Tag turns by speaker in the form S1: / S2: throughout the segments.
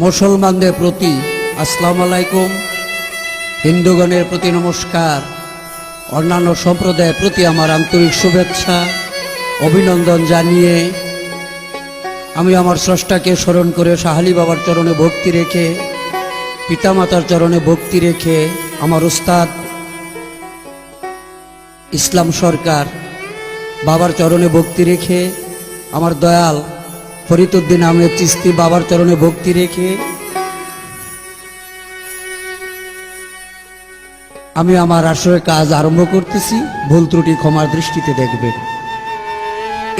S1: মুসলমানদের প্রতি আসসালামু আলাইকুম, হিন্দুগণের প্রতি নমস্কার, অন্যান্য সম্প্রদায়ের প্রতি আমার আন্তরিক শুভেচ্ছা অভিনন্দন জানিয়ে আমি আমার স্রষ্টাকে স্মরণ করে সাহালি বাবার চরণে ভক্তি রেখে, পিতামাতার চরণে ভক্তি রেখে, আমার উস্তাদ ইসলাম সরকার বাবার চরণে ভক্তি রেখে, আমার দয়াল ফরিদউদ্দিন আহমেদ চিশতি বাবার চরণে ভক্তি রেখে আমি আমার আসলে কাজ আরম্ভ করতেছি। ভুল ত্রুটি ক্ষমার দৃষ্টিতে দেখবেন।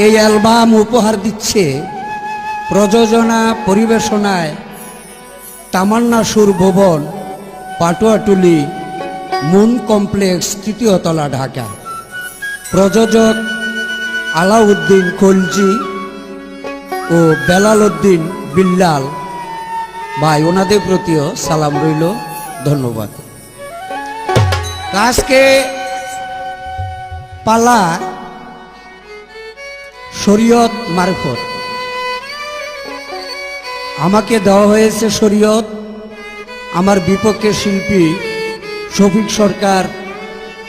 S1: এই অ্যালবাম উপহার দিচ্ছে প্রযোজনা পরিবেশনায় তামান্না সুর ভবন, পাটুয়াটুলি, মুন কমপ্লেক্স, তৃতীয় তলা, ঢাকা। প্রযোজক আলাউদ্দিন খলজি ও বেলাল উদ্দিন বিল্লাল ভাই, ওনাদের প্রতিও সালাম রইল, ধন্যবাদ। আজকে পালা শরীয়ত মারফত, আমাকে দেওয়া হয়েছে শরীয়ত। আমার বিপক্ষে শিল্পী শফিক সরকার,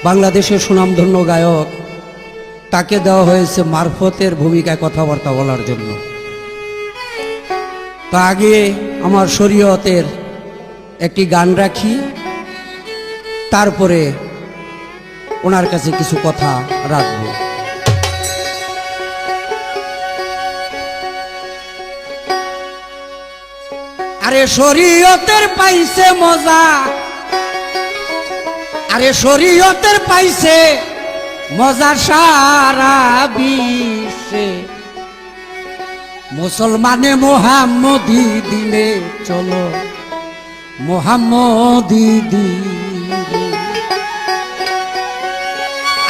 S1: বাংলাদেশের সুনামধন্য গায়ক, তাকে দেওয়া হয়েছে মারফতের ভূমিকায় কথাবার্তা বলার জন্য। তো আগে আমার শরীয়তের একটি গান রাখি, তারপরে ওনার কাছে কিছু কথা রাখব। আরে শরীয়তের পাইছে মজা, আরে শরীয়তের পাইছে মজা সারা বিশ্বে। মুসলমানে মোহাম্মদী দিনে চলো, মোহাম্মদী দিনে।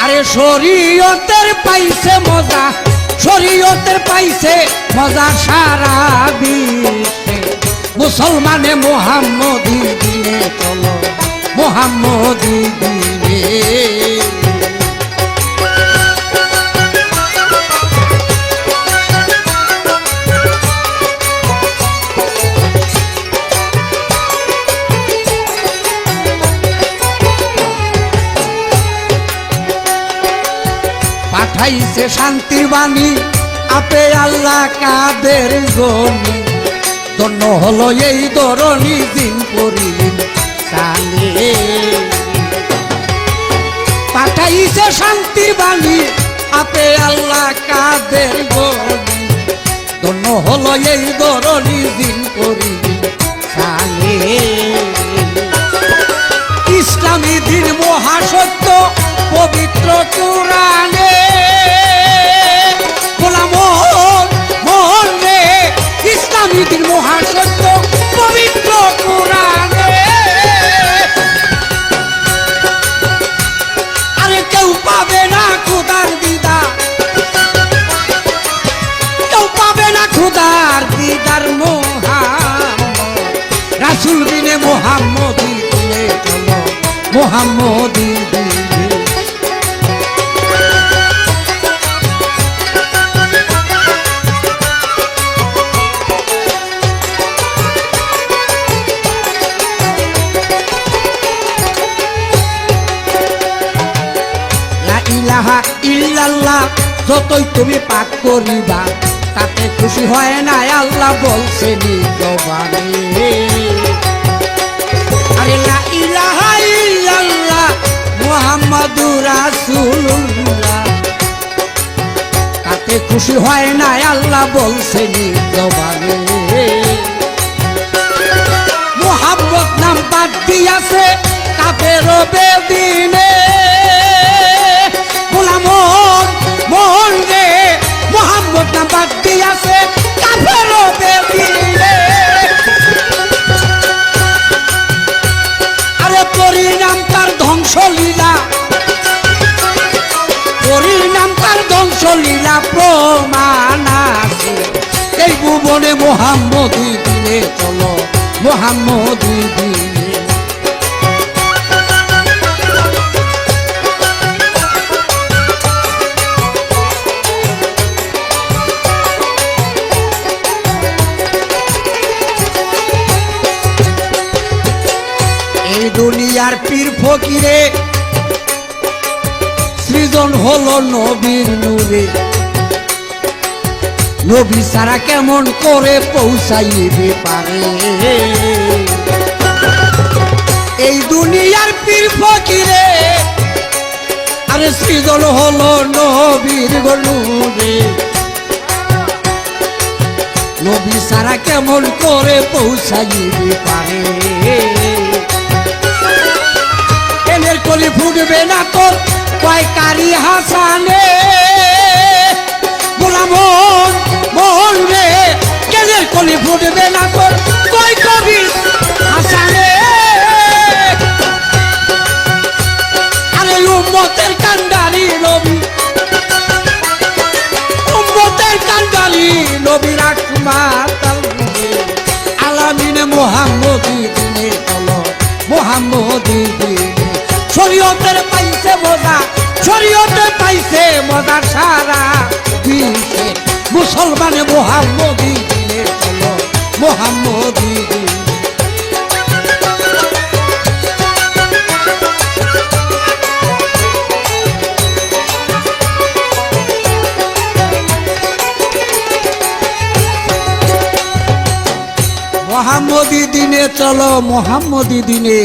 S1: আরে শরীয়তের পাইছে মজা, শরীয়তের পাইছে মজা সারা বিশ্বে। মুসলমানে মোহাম্মদী দিনে চলো, মোহাম্মদী দিনে। পাঠাইছে শান্তির বাণী আপে আল্লাহ কাদের গনি। ধন্য হলো এই ধরনী দিন করিলেন সালে। পাঠাইছে শান্তির বাণী আপে আল্লাহ কাদের গনি। ধন্য হলো এই ধরনী দিন করিলেন সালে। ইসলামী দিন মহাসত্য পবিত্র কুরআনে। মোহন রে ইসলামী দিন মহাসত্য পবিত্র কুরআনে। আরে কেউ পাবে না খোদার দিদার, কেউ পাবে না খোদার দিদার। মোহাম্মদ রাসূল দিনে মোহাম্মদী দিনে চলো, মোহাম্মদী দিনে। ইলাহা ইল্লাল্লাহ যতই তুমি পাঠ করিবা, তাতে খুশি হয় না আল্লাহ বলছে নিজবানে। আরে লা ইলাহা ইল্লাল্লাহ মুহাম্মাদুর রাসূলুল্লাহ, তাতে খুশি হয় না আল্লাহ বলছে নিজবানে। মুহাম্মদ নাম বাদ দিয়াছে কাফের বেদিনে। মোহন রে মোহাম্মদ নাম বাদ দিয়াছে কাফের বেদিনে। আরে পরিণাম তার ধ্বংসলীলা, পরিণাম তার ধ্বংসলীলা প্রমাণ আছে এই ভুবনে। মোহাম্মদী দিনে চলো, মোহাম্মদী দিনে। দুনিয়ার পীর ফকিরে সৃজন হলো নবীর নূরে নবী সারা কেমন করে পৌঁছাইবে পারে এই দুনিয়ার পীর ফকিরে আরে সৃজন হলো নবীর নূরে নবী সারা কেমন করে পৌঁছাইবে পারে এনের কলি ফুটবে না তোর কয় কারি হাসানে গোলাম মোহন রে কেনের কলি ফুটবে না তোর কয় কবি হাসানে আরে উম্মতের কান্ডারি নবী উম্মতের কান্ডারি নবী রাখমাতাল আলামিনে মুহাম্মদি দিনে চলো মুহাম্মদি দিনে শরীয়তের পাইছে মজা শরীয়তে পাইছে মজা সারা বিশ্বে মুসলমানে মুহাম্মদি দিনে চলো মুহাম্মদি দিনে মোহাম্মদী দিনে চলো মোহাম্মদী দিনে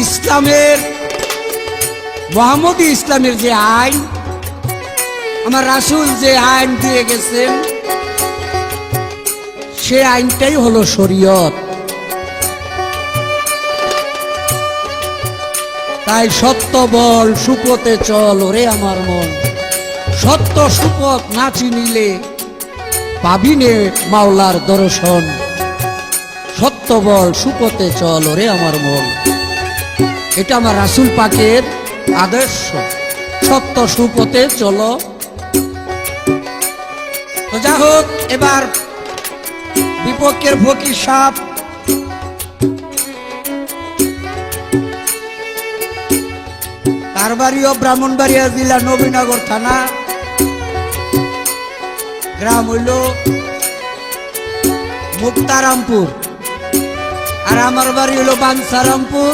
S1: ইসলামের মোহাম্মদী ইসলামের যে আইন আমার রাসূল যে আইন দিয়ে গেছেন সে আইনটাই হলো শরীয়ত তাই সত্য বল সুপথে চল ওরে আমার মন সত্য সুপথ না চিনিলে পাবিনে মাওলার দর্শন সত্য বল সুপথে চল ওরে আমার মন এটা আমার রাসূল পাকের আদর্শ সত্য সুপথে চলো তো যা হোক এবার বিপক্ষের ফকির সাপ তার বাড়িও ব্রাহ্মণবাড়িয়া জেলা নবীনগর থানা গ্রাম হইল মুক্তারামপুর আর আমার বাড়ি হইল বাঞ্ছারামপুর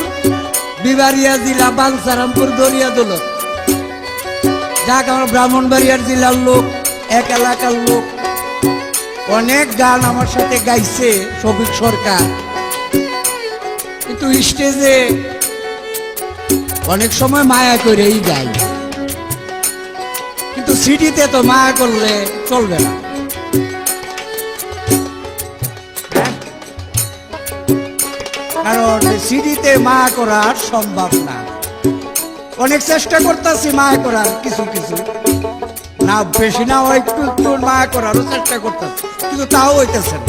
S1: বিবাড়িয়া জেলা বাঞ্ছারামপুর দরিয়াদৌলত যাক আমার ব্রাহ্মণবাড়িয়ার জেলার লোক এক এলাকার লোক অনেক গান আমার সাথে গাইছে শফিক সরকার কিন্তু স্টেজে অনেক সময় মায়া করেই গাই কিন্তু সিডিতে তো মায়া করলে চলবে না কারণ সিডিতে মায়া করা সম্ভব না অনেক চেষ্টা করতেছি মায়া করার কিছু কিছু না বেশি না একটু একটু মায়া করারও চেষ্টা করতেছি কিন্তু তাও হইতেছে না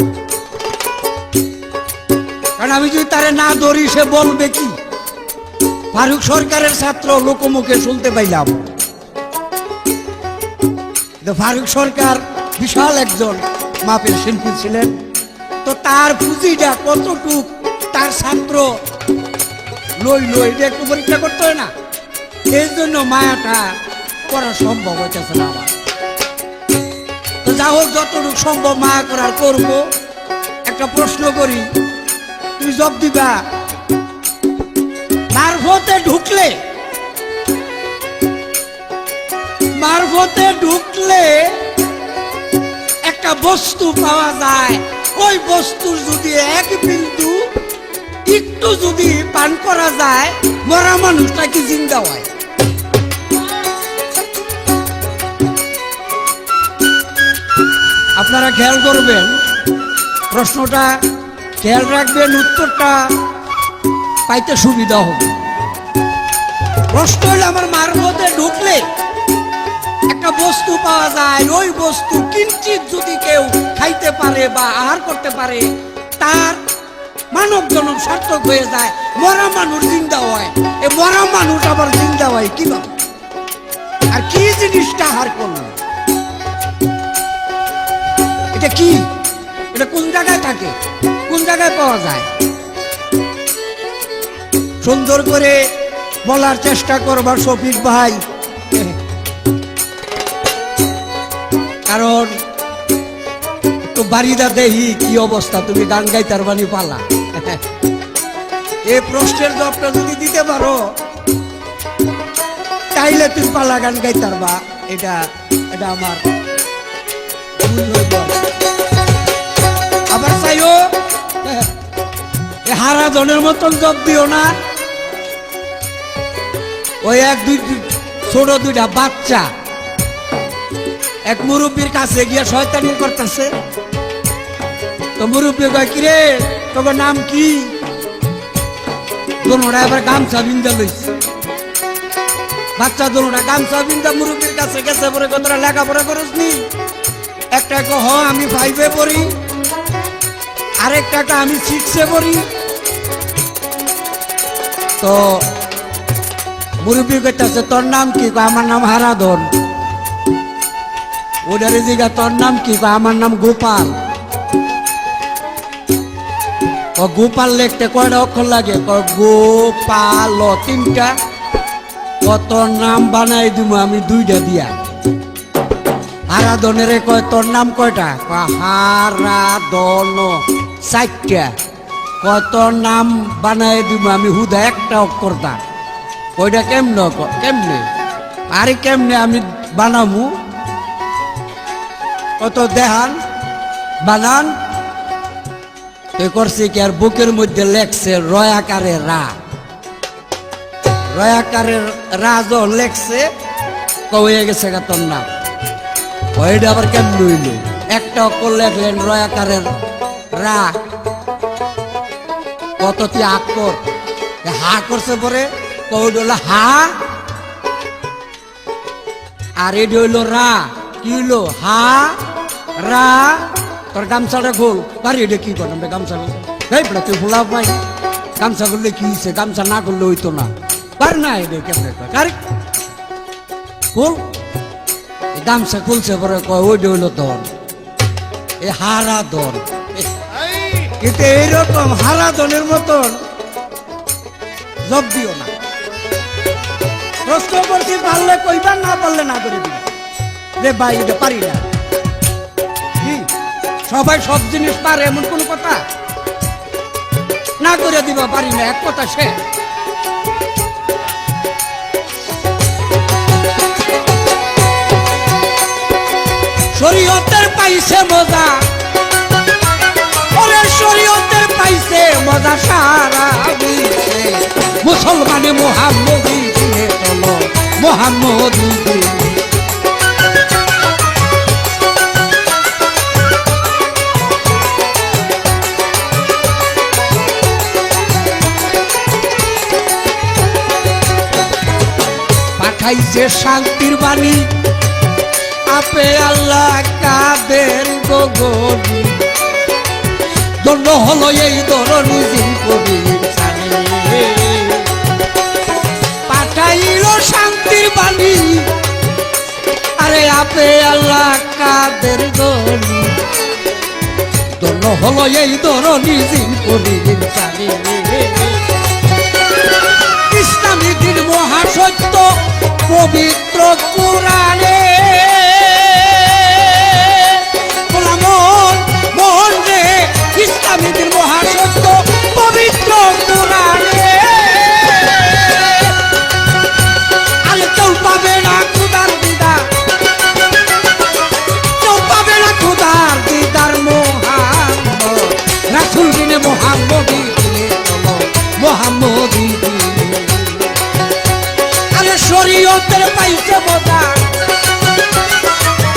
S1: কারণ আমি যদি তারে না ধরি সে বলবে কি ফারুক সরকারের ছাত্র লোকমুখে শুনতে পাইলাম ফারুক সরকার বিশাল একজন মাপের শিল্পী ছিলেন তো তার পুঁজিটা কতটুক তার ছাত্র লই লই একটু পরীক্ষা করতে হয় না এই জন্য মায়াটা করা সম্ভব হইতেছে না আমার তো যা হোক যতটুকু সম্ভব মায়া করার করবো একটা প্রশ্ন করি তুমি জব দিবা মারফতে ঢুকলে একটা বস্তু পাওয়া যায় ওই বস্তুর যদি এক বিন্দু একটু যদি পান করা যায় মরা মানুষটা কি জিন্দা হয় আপনারা খেয়াল করবেন প্রশ্নটা খেয়াল রাখবেন উত্তরটা পাইতে সুবিধা হবে প্রশ্ন হলে আমার মারফতে ঢুকলে একটা বস্তু পাওয়া যায় ওই বস্তু কিঞ্চিত যদি কেউ খাইতে পারে বা আহার করতে পারে তার মানব জন্ম সার্থক হয়ে যায় মরা মানুষ জিন্দা হয় এই মরা মানুষ আবার জিন্দা হয় কিভাবে আর কি জিনিসটা আহার করলো এটা কি এটা কোন জায়গায় থাকে কোন জায়গায় পাওয়া যায় সুন্দর করে বলার চেষ্টা করবার শফিক ভাই কারণ তো বাড়িদা দেহি কি অবস্থা তুমি গান গাইতার বানি পালা এই প্রশ্নের জবাবটা যদি দিতে পারো তাইলে তুমি পালা গান গাইতে পারবা। এটা এটা আমার আবার চাইও হারা জনের মতন জব দিও না। ওই এক দুই ছোট দুইটা বাচ্চা এক মুরব্বীর কাছে গিয়া শয়তানি করতেছে। তো মুরব্বী কয় কি রে তোর নাম কি? দোনোটা এবার গামছা বিন্দা লইছে। বাচ্চা দোনোটা গামছা বিন্দা মুরব্বীর কাছে গেছে পরে কতটা লেখাপড়া করস নি? একটা কহ আমি 5-এ পড়ি, আরেকটা আমি 6-এ পড়ি। তো মুরব্বী কইতাছে তোর নাম কি? আমার নাম হারাধন। ওটারে জিগা তোর নাম কি? আমার নাম গোপাল। গোপাল লিখতে কয়টা অক্ষর লাগে? গোপাল 3টা। কত নাম বানাই দিব আমি 2টা দিয়া। হারাধনের কয় তোর নাম কয়টা? হারাধন 4টা। কত নাম বানাই দিব আমি হুদা 1টা অক্ষর দা। ওইটা কেমনে কেমনে আরে কেমনে আমি বানাবো? কত দেহান বানান করছে কি আর বুকের মধ্যে লেখছে রয়াকারে রা। রয়াকারের রা যখন লেখছে হয়ে গেছে তোর নাম। ওইটা আবার কেমন হইল? 1টা অক্ষর লেখলেন রয়াকারের রা। কতটি অক্ষর হা করছে পরে কইটা হলো হা আর এটা হইলো রা। কি হইলো? হা রা। তোর গামছাটা খোল। পারি এটা কি করলাম গামছা তুই ভোলা পাই গামছা করলে কি হয়েছে? গামছা না করলে হইতো না। পার না এটা কেমনে খোল। গামছা খুলছে পরে কয় ওইটা হইলো ধন। এই হারা ধন। কিন্তু এইরকম হারা ধনের মতন জব দিও না। প্রশ্ন করছি পারলে কইবা, না পারলে না করে দিবা রে ভাই এটা পারি না। সবাই সব জিনিস পারে এমন কোন কথা না করে দিবা পারি না, এক কথা সে। শরীয়তের পাইছে মজা, ওরে শরীয়তের পাইছে মজা সারা বিশ্বে। মুসলমানে মোহাম্মদী দিনে চলো, মোহাম্মদী দিনে। পাঠাইছে শান্তির বাণী আপে আল্লাহ কাদের গগনি। দণ্ড হলো এই ধরনী জিন কবি পাঠাইল শান্তির বাণী। আরে আপে আল্লাহ কাদের গনি। দণ্ড হলো এই ধরনী জিন কবি ইসলামী দিন মহাসত্য পবিত্র কোরআনে। মোহন রে ইসলামী দিন মহাসত্য পবিত্র কোরআনে। আরে কেউ পাবে না খুদার দিদার, কেউ পাবে না খুদার দিদার। মোহাম্মদ রাসূল দিনে মোহাম্মদী দিনে চলো, মোহাম্মদী দিনে। শরীয়তের পাইছে মজা,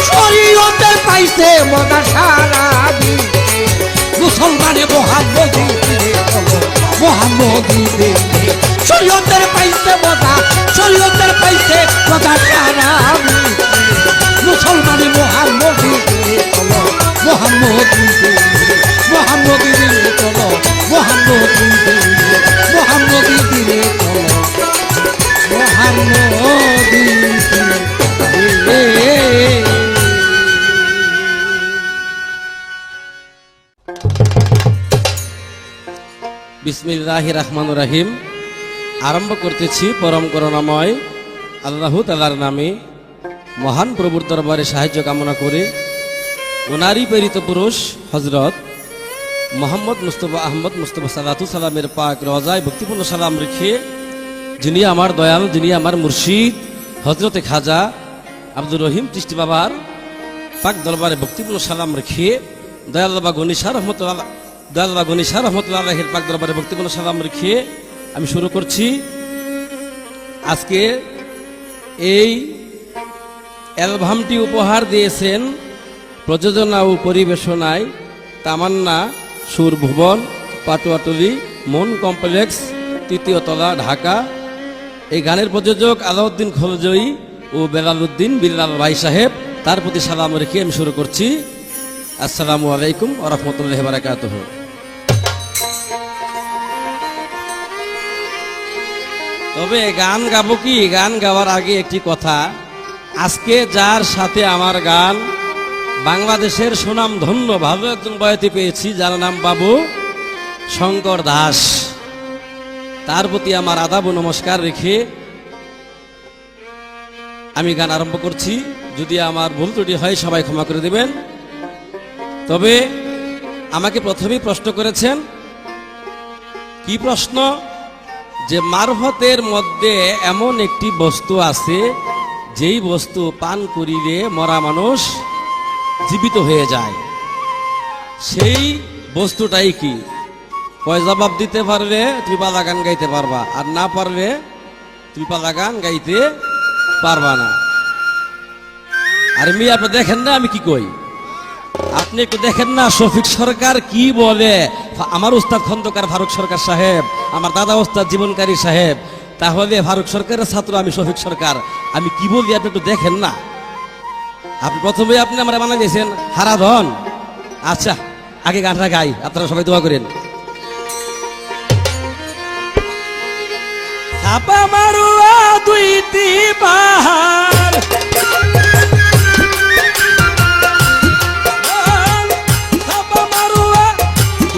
S1: শরীয়তের পাইছে মজা সারা বিশ্বে। মুসলমানে মোহাম্মদী দিনে চলো, মোহাম্মদী দিনে। শরীয়তের পাইছে মজা, শরীয়তের পাইছে মজা সারা বিশ্বে। মুসলমানে মোহাম্মদী দিনে চলো, মোহাম্মদী দিনে। মোহাম্মদী দিনে চলো, মোহাম্মদী দিনে। মোহাম্মদী দিনে চলো,
S2: বিসমিল্লাহির রহমানির রহিম। আরম্ভ করতেছি পরম করুণাময় আল্লাহ তাআলার নামে। মহান প্রভুর দরবারে সাহায্য কামনা করে ওনারই প্রেরিত পুরুষ হযরত মোহাম্মদ মুস্তফা আহমদ মুস্তফা সালাতু সালামের পাক রজায় ভক্তিপূর্ণ সালাম রেখে যিনি আমার দয়াল, যিনি আমার মুর্শিদ হজরতে খাজা আব্দুর রহিম চিশতি বাবার পাক দরবারে ভক্তিপূর্ণ সালাম রেখে দয়াল বাবা গণিশা রহমতুল্লাহের পাক দরবারে ভক্তিপূর্ণ সালাম রেখে আমি শুরু করছি। আজকে এই অ্যালবামটি উপহার দিয়েছেন প্রযোজনা ও পরিবেশনায় তামান্না সুর ভুবন, পাটুয়াটুলি মন কমপ্লেক্স, ৩য় তলা, ঢাকা। এই গানের প্রযোজক আলাউদ্দিন খলজয়ী ও বেলালউদ্দিন বিল্লাল ভাই সাহেব, তার প্রতি সালাম রেখে আমি শুরু করছি। আসসালামু আলাইকুম ওয়া রাহমাতুল্লাহি ওয়া বারাকাতুহু। তবে গান গাবো কি, গান গাওয়ার আগে একটি কথা। আজকে যার সাথে আমার গান, বাংলাদেশের সুনাম ধন্য ভালো একজন বয়াতি পেয়েছি, যার নাম বাবু শঙ্কর দাস, তার প্রতি আমার আদাব ও নমস্কার রেখে আমি গান আরম্ভ করছি। যদি আমার ভুল ত্রুটি হয় সবাই ক্ষমা করে দেবেন। তবে আমাকে প্রথমেই প্রশ্ন করেছেন, কি প্রশ্ন? যে মারফতের মধ্যে এমন একটি বস্তু আছে যেই বস্তু পান করিলে মরা মানুষ জীবিত হয়ে যায়, সেই বস্তুটাই কি? কয় জবাব দিতে পারলে তুমি পালা গান গাইতে পারবা, আর না পারলে তুমি পালা গান গাইতে পারবা না। আর মেয়ে আপনি দেখেন না আমি কি কই, আপনি একটু দেখেন না শফিক সরকার কি বলে। আমার উস্তাদ খন্দকার ফারুক সরকার সাহেব, আমার দাদা উস্তাদ জীবনকারী সাহেব, তাহলে ফারুক সরকারের ছাত্র আমি শফিক সরকার, আমি কি বলি আপনি একটু দেখেন না। আপনি প্রথমে আপনি আমার বানাই দিয়েছেন হারাধন। আচ্ছা, আগে গানটা গাই, আপনারা সবাই দোয়া করেন। ছাপা মারুয়া দুইটি পাহাড়, ছাপা মারুয়া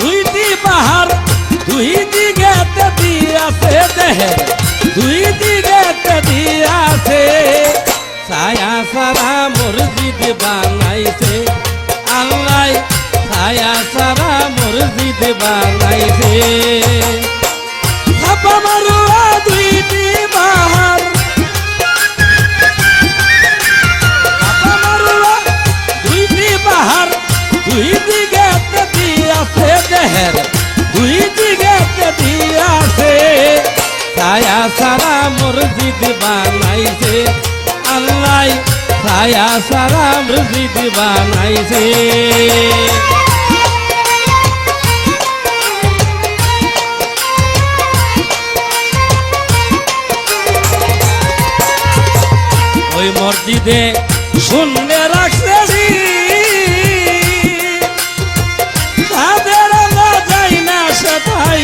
S2: দুইটি পাহাড়, দুই দিকেতে দিয়াছে দেহের, দুই দিকেতে দিয়াছে। ছায়া সারা মসজিদ বানাইছে আল্লাহ, ছায়া সারা মসজিদ বানাইছে। ছাপা মারুয়া দুইটি পাহাড়, ছাপা মারুয়া দুইটি পাহাড়, দুই দিকেতে দিয়াছে দেহের, দুই দিকেতে দিয়াছে। ছায়া সারা মসজিদ বানাইছে আল্লাহ, ছায়া সারা মসজিদ বানাইছে। ওই মসজিদে শুনলে রাখছে তাদের যাই না সেটাই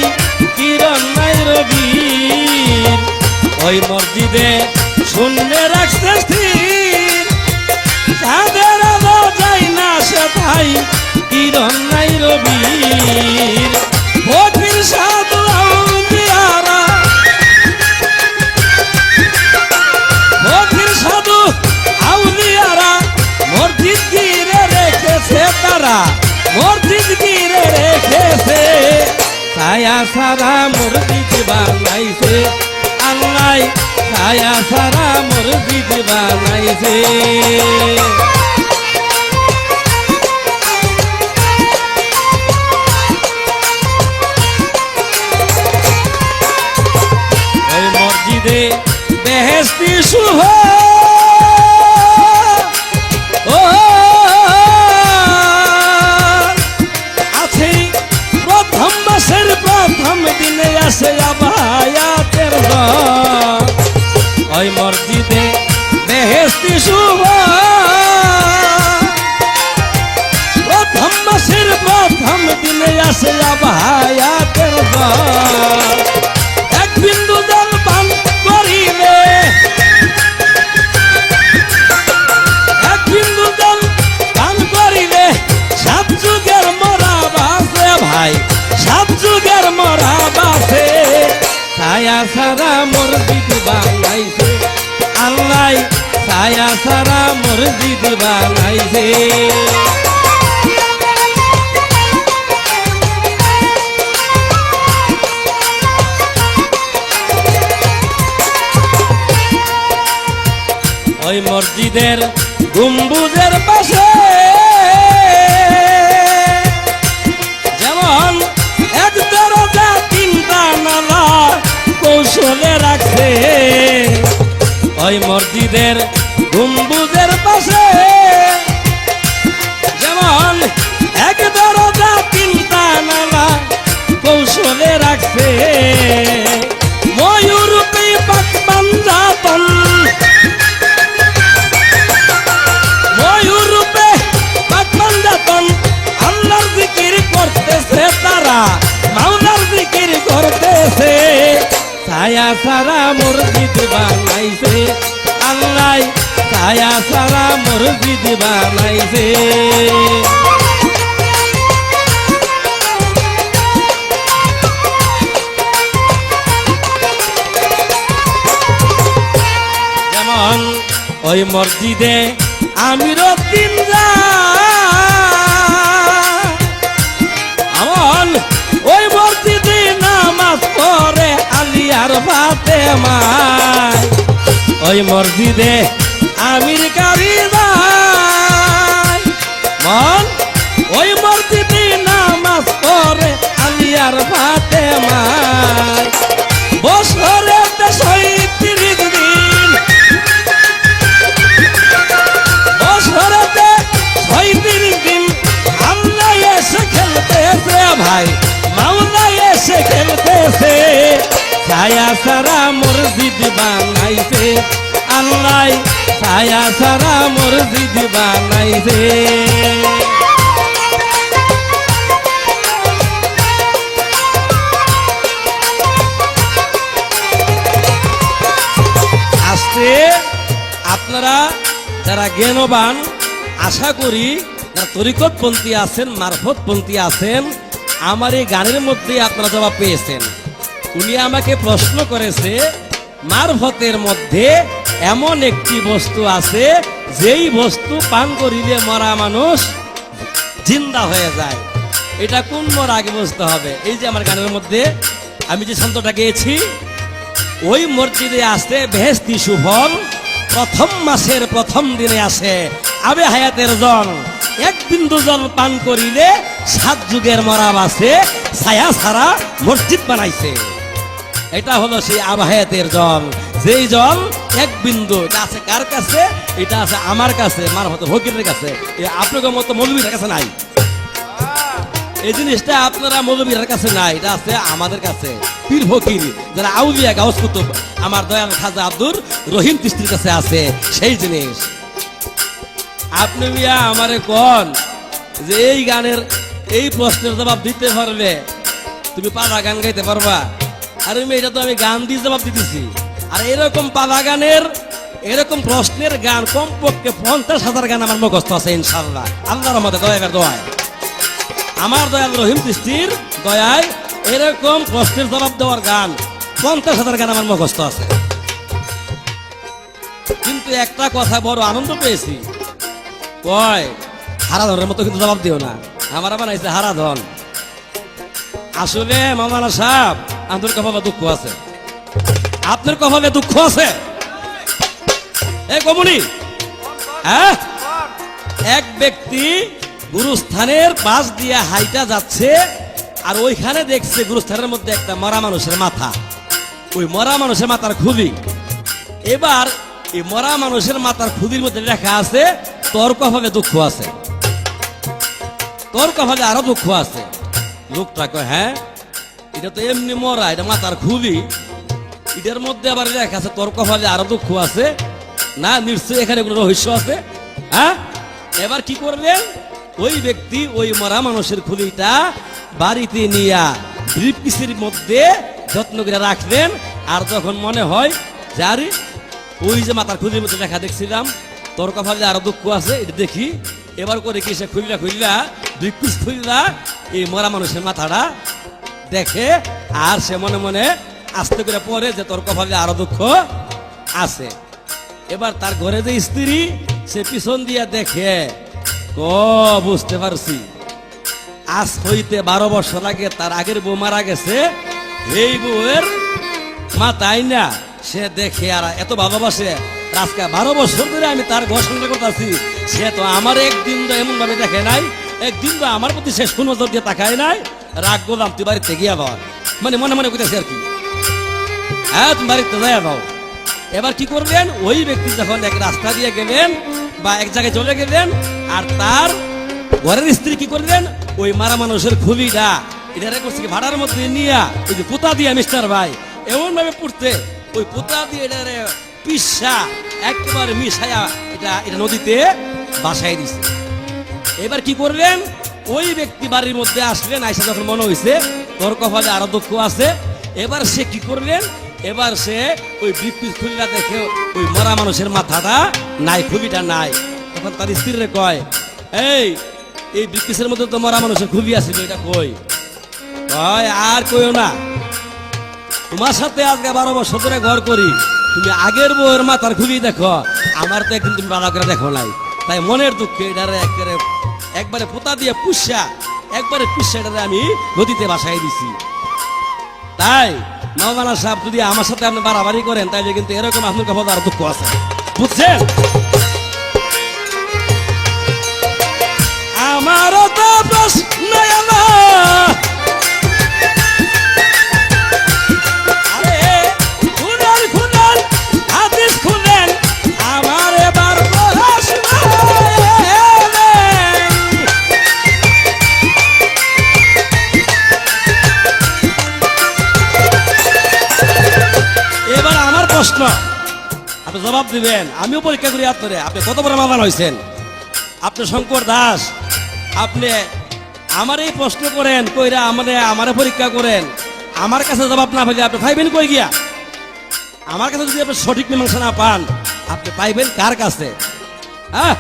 S2: কিরণ নাই রবি। ওই মসজিদে শুনলে রাখছে তাদের যাই না সেটাই কিরণ নাই রবি। ফকির সাধু আউলিয়ারা, ফকির সাধু আউলিয়ারা মসজিদ ঘিরে রেখেছে, তারা মসজিদ ঘিরে রেখেছে। ছায়া সারা মসজিদ বানাইছে আল্লাহ, ছায়া সারা মসজিদ বানাইছে। ওই মসজিদে বেহেশতি শুভ আছে, প্রথম মাসের প্রথম দিনে আসে আবায়াতের ঘর। ওই মসজিদে বেহেশতি শুভ, প্রথম মাসের প্রথম দিনে আসে আবায়াতের ঘর। এক বিন্দু জল পান করিলে, এক বিন্দু জল পান করিলে সাত যুগের মরা বাসে ভাই, সাত যুগের মরা বাসে। ছায়া সারা মসজিদ বানাইছে আল্লাহ, ছায়া সারা মসজিদ বানাইছে। ওই মসজিদের গম্বুজের পাশে যেমন এক দরজা তিনটা নালা কৌশলে রাখছে, ওই মসজিদের গম্বুজের পাশে যেমন এক দরজা তিনটা নালা কৌশলে রাখছে, ময়ূরূপী পাকবান্ধাতন ময়ূরূপে পাকবান্ধাতন আল্লাহর জিকির করতেছে তারা, মাওলার জিকির করতেছে। ছায়া সারা মসজিদ বানাইছে আল্লাহ, ছায়া সারা মসজিদ বানাইছে। যেমন ওই মসজিদে আমিরউদ্দিন আমন ওই মসজিদে নামাজ পড়ে আলিয়ার ফাতেমা, ওই মসজিদে আমির কারি যায় মন, ওই মসজিদে নামাজ পড়ে আলিয়ার ফাতেমা। বছরে ৩৭ দিন, বছরেতে ৩৬ দিন আল্লাহ এসে খেলতেছে ভাই, মাওলা এসে খেলতেছে। ছায়া সারা মসজিদ বানাইছে আল্লাহ, ছায়া সারা মসজিদ বানাইছে। আজকে আপনারা যারা জ্ঞানবান, আশা করি যারা তরিকতপন্থী আছেন, মারফতপন্থী আছেন, আমার এই গানের মধ্যে আপনারা জবাব পেয়েছেন। উনি আমাকে প্রশ্ন করেছে মারফতের মধ্যে এমন একটি বস্তু আছে যেই বস্তু পান করিলে মরা মানুষ জিন্দা হয়ে যায়, এটা কোন মরা আগে বুঝতে হবে। এই যে আমার গানের মধ্যে আমি যে ছন্দটা গেয়েছি, ওই মসজিদে আসে বেহেশতি সুফল, প্রথম মাসের প্রথম দিনে আসে আবে হায়াতের জল, এক বিন্দু জল পান করিলে 7 যুগের মরা বাসে, ছায়া ছাড়া মসজিদ বানাইছে। এটা হলো সেই আবাহায়াতের জল, যেই জল এক বিন্দু, এটা আছে কার কাছে? এটা আছে আমার কাছে, মারফত ফকিরের কাছে, আপনাদের মতো মৌলবীর কাছে নাই। এই জিনিসটা আপনারা মৌলবীর কাছে নাই, এটা আছে আমাদের কাছে, পীর ফকির যারা আউলিয়া গাউস কুতুব, আমার দয়াল খাজা আব্দুর রহিম চিশতির কাছে আছে সেই জিনিস। আপনি মিয়া আমারে কোন যে এই গানের এই প্রশ্নের জবাব দিতে পারবে, তুমি পালা গান গাইতে পারবা? আরে মেয়ে, এটা তো আমি গান দিয়ে জবাব দিতেছি। আর এরকম পালা গানের, এরকম প্রশ্নের গান কমপক্ষে 50,000 গান আমার মুখস্থ আছে ইনশাআল্লাহ, আল্লাহর রহমতে, দয়ার দোয়ায়, আমার দয়াল রহিম চিশতির দয়ায় এরকম প্রশ্নের জবাব দেওয়ার গান 50,000 গান আমার মুখস্থ আছে। কিন্তু একটা কথা বড় আনন্দ পেয়েছি, কয় হারাধনের মতো কিন্তু জবাব দিও না, আমার বানাইছে হারাধন। আসলে মাওলানা সাহেব, আপনার কপালে দুঃখ আছে, আপনার কপালে দুঃখ আছে। এই কমুনি, হ্যাঁ, এক ব্যক্তি গুরুস্থানের পাশ দিয়ে হাইটা যাচ্ছে, আর ওইখানে দেখছে গুরুস্থানের মধ্যে একটা মরা মানুষের মাথা, ওই মরা মানুষের মাথার খুলি। এবার এই মরা মানুষের মাথার খুলির মধ্যে লেখা আছে তোর কপালে দুঃখ আছে, তোর কপালে আরো দুঃখ আছে। লোকটা কয় হ্যাঁ, এটা তো এমনি মরা, এটা মাথার খুলি, এটার মধ্যে আবার লেখা আছে তোর কপালে আরো দুঃখ আছে, না নিশ্চয়ই এখানে কোনো রহস্য আছে। হ্যাঁ, এবার কি করলেন ওই ব্যক্তি, ওই মরা মানুষের খুলিটা বাড়িতে নিয়ে ব্রিফকেসের মধ্যে যত্ন করে রাখলেন। আর যখন মনে হয় যার ওই যে মাথার খুলির মধ্যে লেখা দেখছিলাম তোর কপালে আরো দুঃখ আছে, এটা দেখি, এবার করে কি সে খুললা ব্রিফকেস খুললা এই মরা মানুষের মাথাটা দেখে, আর সে মনে মনে আস্তে করে পড়ে যে তোর কপালে আরো দুঃখ আছে। এবার তার ঘরে যে স্ত্রী, সে পিছন দিয়া দেখে, বুঝতে পারছি আজ হইতে 12 বছর আগে তার আগের বউ মারা গেছে, এই বউয়ের মাথায় না সে দেখে আর এত ভালোবাসে, আজকে 12 বছর ধরে আমি তার ঘর সংসার করতেছি, সে তো আমার একদিন তো এমন ভাবে দেখে নাই, একদিন তো আমার প্রতি সে সুনজর দিয়ে তাকায় নাই। রাগ গোলাম তুই বাড়িতে গিয়া বাবা, মানে মনে মনে কইতেছি আর কি, হ্যাঁ তুমি বাড়িতে যাইয়া বাও। এবার কি করলেন, ওই ব্যক্তি যখন এক রাস্তা দিয়ে গেলেন বা এক জায়গায় চলে গেলেন, আর তার ঘরের স্ত্রী কি করলেন, ওই মারা মানুষের খুলিটা এটা করছে কি ভাড়ার মধ্যে নিয়া ওই যে পোতা দিয়া মিস্টার ভাই এমন ভাবে পুড়তে, ওই পোতা দিয়ে এটারে পিসা একেবারে মিশায়া এটা এটা নদীতে বাসায় দিছে। এবার কি করলেন, ওই ব্যক্তি বাড়ির মধ্যে আসলেন, আইসা যখন মনে হয়েছে তোর কপালে আরো দুঃখ আছে, এবার সে কি করলেন, এবার সে ওই বৃত্তির খুলিটা দেখে ওই মরা মানুষের মাথাটা নাই, খুবিটা নাই। তখন তার স্ত্রীরে কয়, এই বৃত্তিসের মধ্যে তো মরা মানুষের খুবই আছে, এটা কই? কয় আর কইও না, তোমার সাথে আজকে 12 বছর ধরে ঘর করি, তুমি আগের বউয়ের মাথার খুবই দেখো, আমার তো একদিন তুমি ভালো করে দেখো নাই, তাই মনের দুঃখে এটারে একবারে পোতা দিয়ে পুষা একবারে পুষা এটারে আমি নদীতে বাসায় দিছি। তাই মাওলানা সাহেব যদি আমার সাথে আপনি বাড়াবাড়ি করেন, তাইলে কিন্তু এরকম আপনার কপালে আর দুঃখ আছে, বুঝছেন? আমারও তো প্রশ্ন এলো, আরে খুলেন খুলেন হাদিস খুলেন, আমার এবার প্রশ্ন এবার আমার প্রশ্ন আপনি জবাব দিবেন, আমিও পরীক্ষা করি আপনারে, আপনি কত বড় মাওলানা হয়েছেন? আপনি শঙ্কর দাস, আপনি আমার এই প্রশ্ন করেন কইরা আমারে পরীক্ষা করেন, আমার কাছে জবাব না পাইলে আপনি পাইবেন কই গিয়া? আমার কাছে যদি আপনি সঠিক মীমাংসা না পান, আপনি পাইবেন কার কাছে? হ্যাঁ,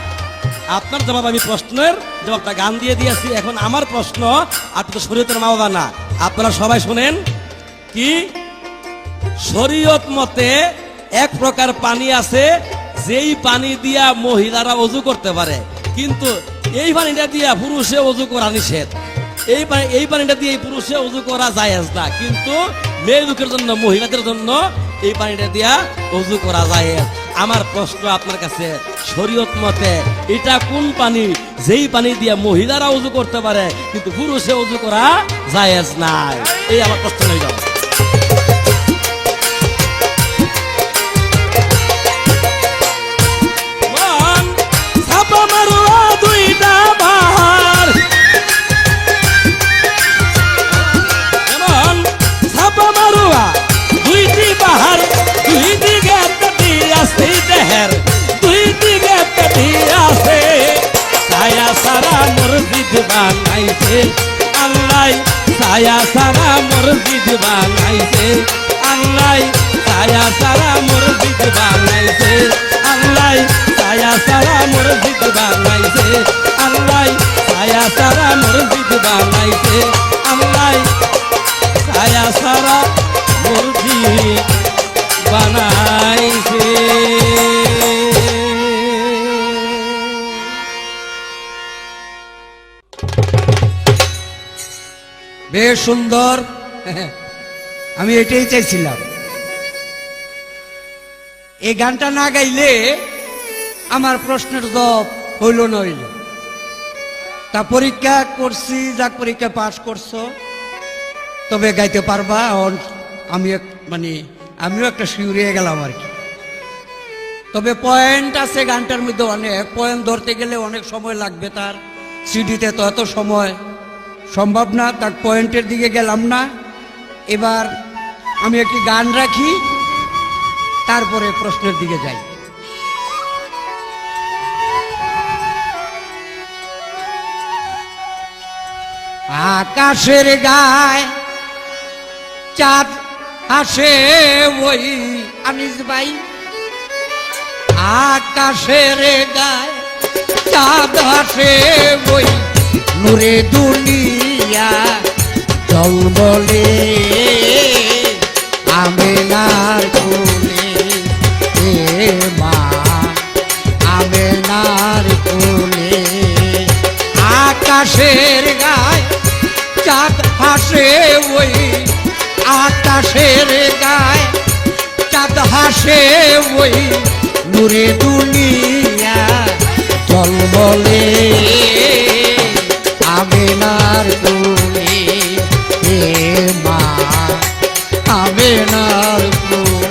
S2: আপনার জবাব আমি প্রশ্নের জবাবটা গান দিয়ে দিয়েছি। এখন আমার প্রশ্ন, আপনি তো শরীয়তের মাওলানা, আপনারা সবাই শুনেন কি, শরীয়ত মতে এক প্রকার পানি আছে যেই পানি দিয়া মহিলারা ওযু করতে পারে, কিন্তু এই পানিটা দিয়া পুরুষে ওযু করা নিষেধ। এই পানিটা দিয়ে পুরুষে ওযু করা জায়েজ না, কিন্তু মেয়ে লোকের জন্য, মহিলাদের জন্য এই পানিটা দিয়া ওযু করা জায়েজ। আমার প্রশ্ন আপনার কাছে, শরীয়ত মতে এটা কোন পানি যেই পানি দিয়া মহিলারা ওযু করতে পারে কিন্তু পুরুষে ওযু করা জায়েজ নাই? এই আমার প্রশ্ন হয়ে যাবে। বানাইছে আল্লাহ, ছায়া সারা মসজিদ বানাইছে আল্লাহ, ছায়া সারা মসজিদ বানাইছে আল্লাহ, ছায়া সারা মসজিদ বানাইছে আল্লাহ, ছায়া সারা মসজিদ বানাইছে আল্লাহ, ছায়া সারা মসজিদ বানাইছে।
S1: বেশ সুন্দর, আমি এটাই চাইছিলাম। এই গানটা না গাইলে আমার প্রশ্নের জবাব হইল না হইল। তা পরীক্ষা করছি, যাক পরীক্ষা পাস করছো, তবে গাইতে পারবা। আমি আমিও একটা শিউরিয়ে গেলাম আর কি। তবে পয়েন্ট আছে গানটার মধ্যে, অনেক পয়েন্ট ধরতে গেলে অনেক সময় লাগবে, তার সিডিতে তো এত সময় সম্ভব না, তার পয়েন্টের দিকে গেলাম না। এবার আমি একটি গান রাখি, তারপরে প্রশ্নের দিকে যাই। আকাশের গায় চাঁদ আসে ওই আনিস ভাই, আকাশের গায় চাঁদ আসে ওই নূরে দুনিয়া জলবলে আমেনার কোলে, এ মা আমেনার কোলে। আকাশের গায় চাঁদ হাসে ওই, আকাশের গায় চাঁদ হাসে ওই নূরে দুনিয়া জলমলে আমেনার কোলে হে মা আমেনার কোলে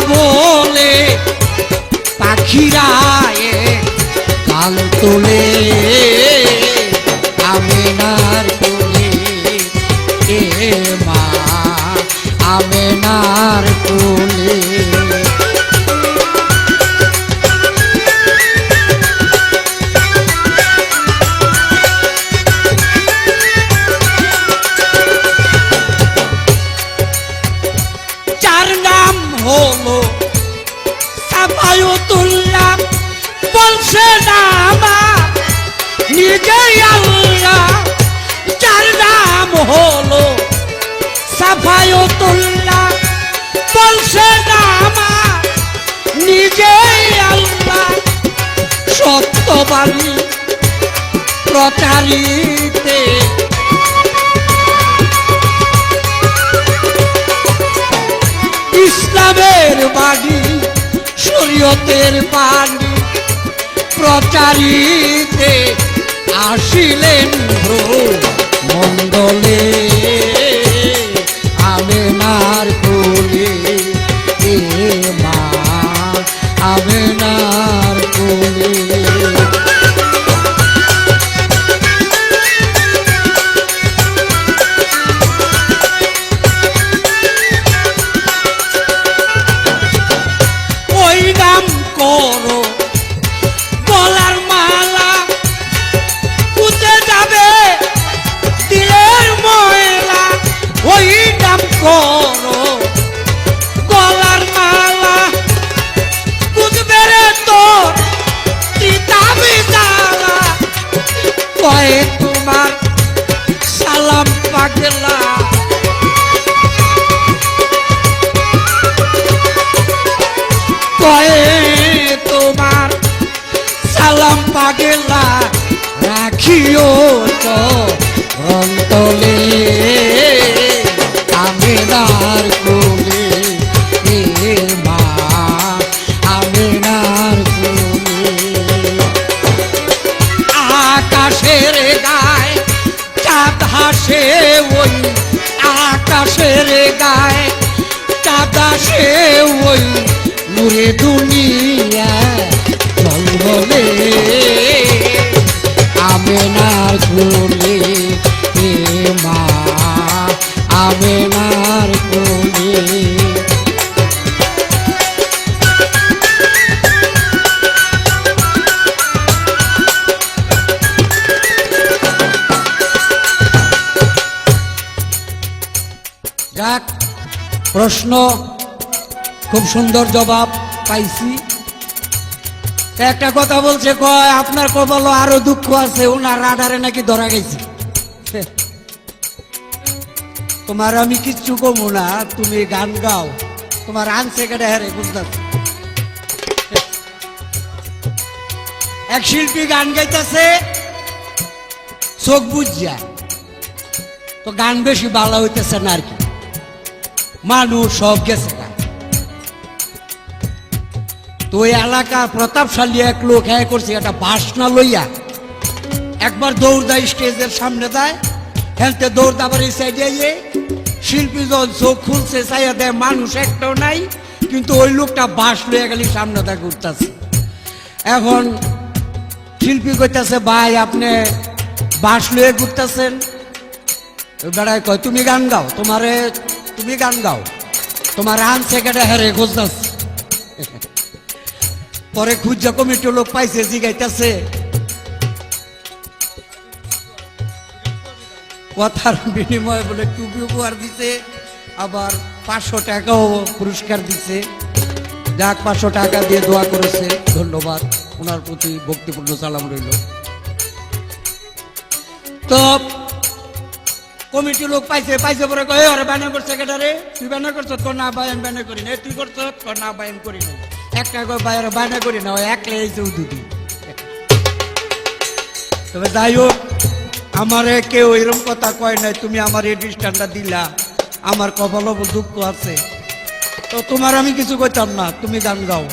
S1: বলে পাখিরায়ে কাল তোলে আমেনার কোলে এ মা আমেনার কোলে যার নাম হলো সাফায়তুল্লাহ বলছে নামা নিজে আল্লাহ যার নাম হলো সাফায়তুল্লাহ বলছে নামা নিজে আল্লাহ সত্যবাণী প্রচারিতে ইসলামের বাণী শরীয়তের বাণী প্রচারিতে আসিলেন মণ্ডলে আমেনার কোলে এ মা আমেনার কোলে করো গলার মালা কুতে যাবে দিলের ময়লা ওই নাম করো গলার মালা কুতবে রে তোর কিতাবি তালা কয়ে তোমার সালাম পাগলা কয়ে তোমার সালাম পাগলা রাখিও তো অন্তলে আমেনার কোলে এ মা আমেনার কোলে আকাশের গায়ে চাঁদ হাসে ওই আকাশের গায়ে চাঁদ হাসে ওই নূরে দুনিয়া জলমলে আমেনার কোলে এ মা আমেনার কোলে যাক প্রশ্ন খুব সুন্দর জবাব পাইছি একটা কথা বলছে কয় আপনার কপালে আরো দুঃখ আছে ওনার রাডারে নাকি ধরা গেছে তোমার আমি কিচ্ছু কমু না তুমি গান গাও তোমার আনছে কেটে হারে বুঝতে এক শিল্পী গান গাইতেছে চোখ বুঝিয়া তো গান বেশি ভালো হইতেছে না আর কি মানুষ সব গেছে তো ওই এলাকার প্রতাপশালী এক লোক হ্যাঁ করছে একটা বাসনা লইয়া একবার দৌড় দেয় স্টেজের সামনে দেয় হেলতে দৌড় দাবার এই সাইডে শিল্পী যখন চোখ খুলছে চাইয়া দেয় মানুষ একটাও নাই কিন্তু ওই লোকটা বাস লইয়া গেলে সামনে দেয় ঘুরতেছে এখন শিল্পী কইতেছে ভাই আপনি বাস লইয়া ঘুরতেছেন বেড়ায় কয় তুমি গান গাও তুমি গান গাও তোমার আনছে কেটে হেরে খুঁজতেছে পরে খুঁজা কমিটি লোক পাইছে, জিগাইতেছে কথার বিনিময়ে বলে টুপি উপহার দিছে, আবার 500 টাকাও পুরস্কার দিছে। যাক, 500 টাকা দিয়ে দোয়া করেছে, ধন্যবাদ, ওনার প্রতি ভক্তিপূর্ণ সালাম রইল। তো কমিটি লোক পাইছে পরে কয়ে আরে বানা করছে কেটারে, তুই বানা করছ? তোর না ভাই আমি বানা করি না। তুই করছ? তোর না ভাই আমি করি না। একটা কয় ভাই আর বানা করি না, ওই একলাই এই চৌধুরী। তবে যাই হোক, আমারে কেউ এরকম কথা কয় নাই, তুমি আমার এই দৃষ্টানটা দিলা, আমার কপালও দুঃখ আছে। তো তোমার আমি কিছু কইতাম না, তুমি গান গাও।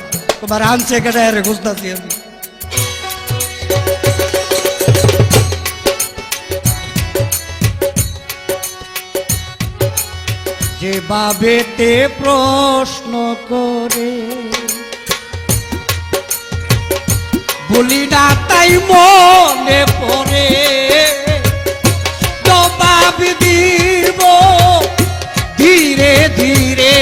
S1: তোমার আনছে কেটা আরে খুঁজতাছি আমি। যে বাবেতে প্রশ্ন করে বলি না তাই মনে পড়ে, জবাব দিব ধীরে ধীরে,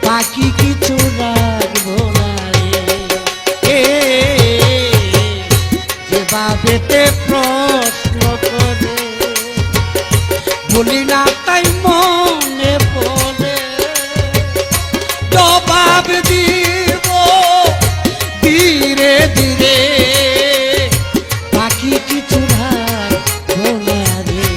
S1: বাকি কিছু রাখবো না রে। যে বাবেতে প্রশ্ন করে বলি না তাই মনে পড়ে, জবাব দিব ধীরে ধীরে, বাকি কিছু রাখবো না রে।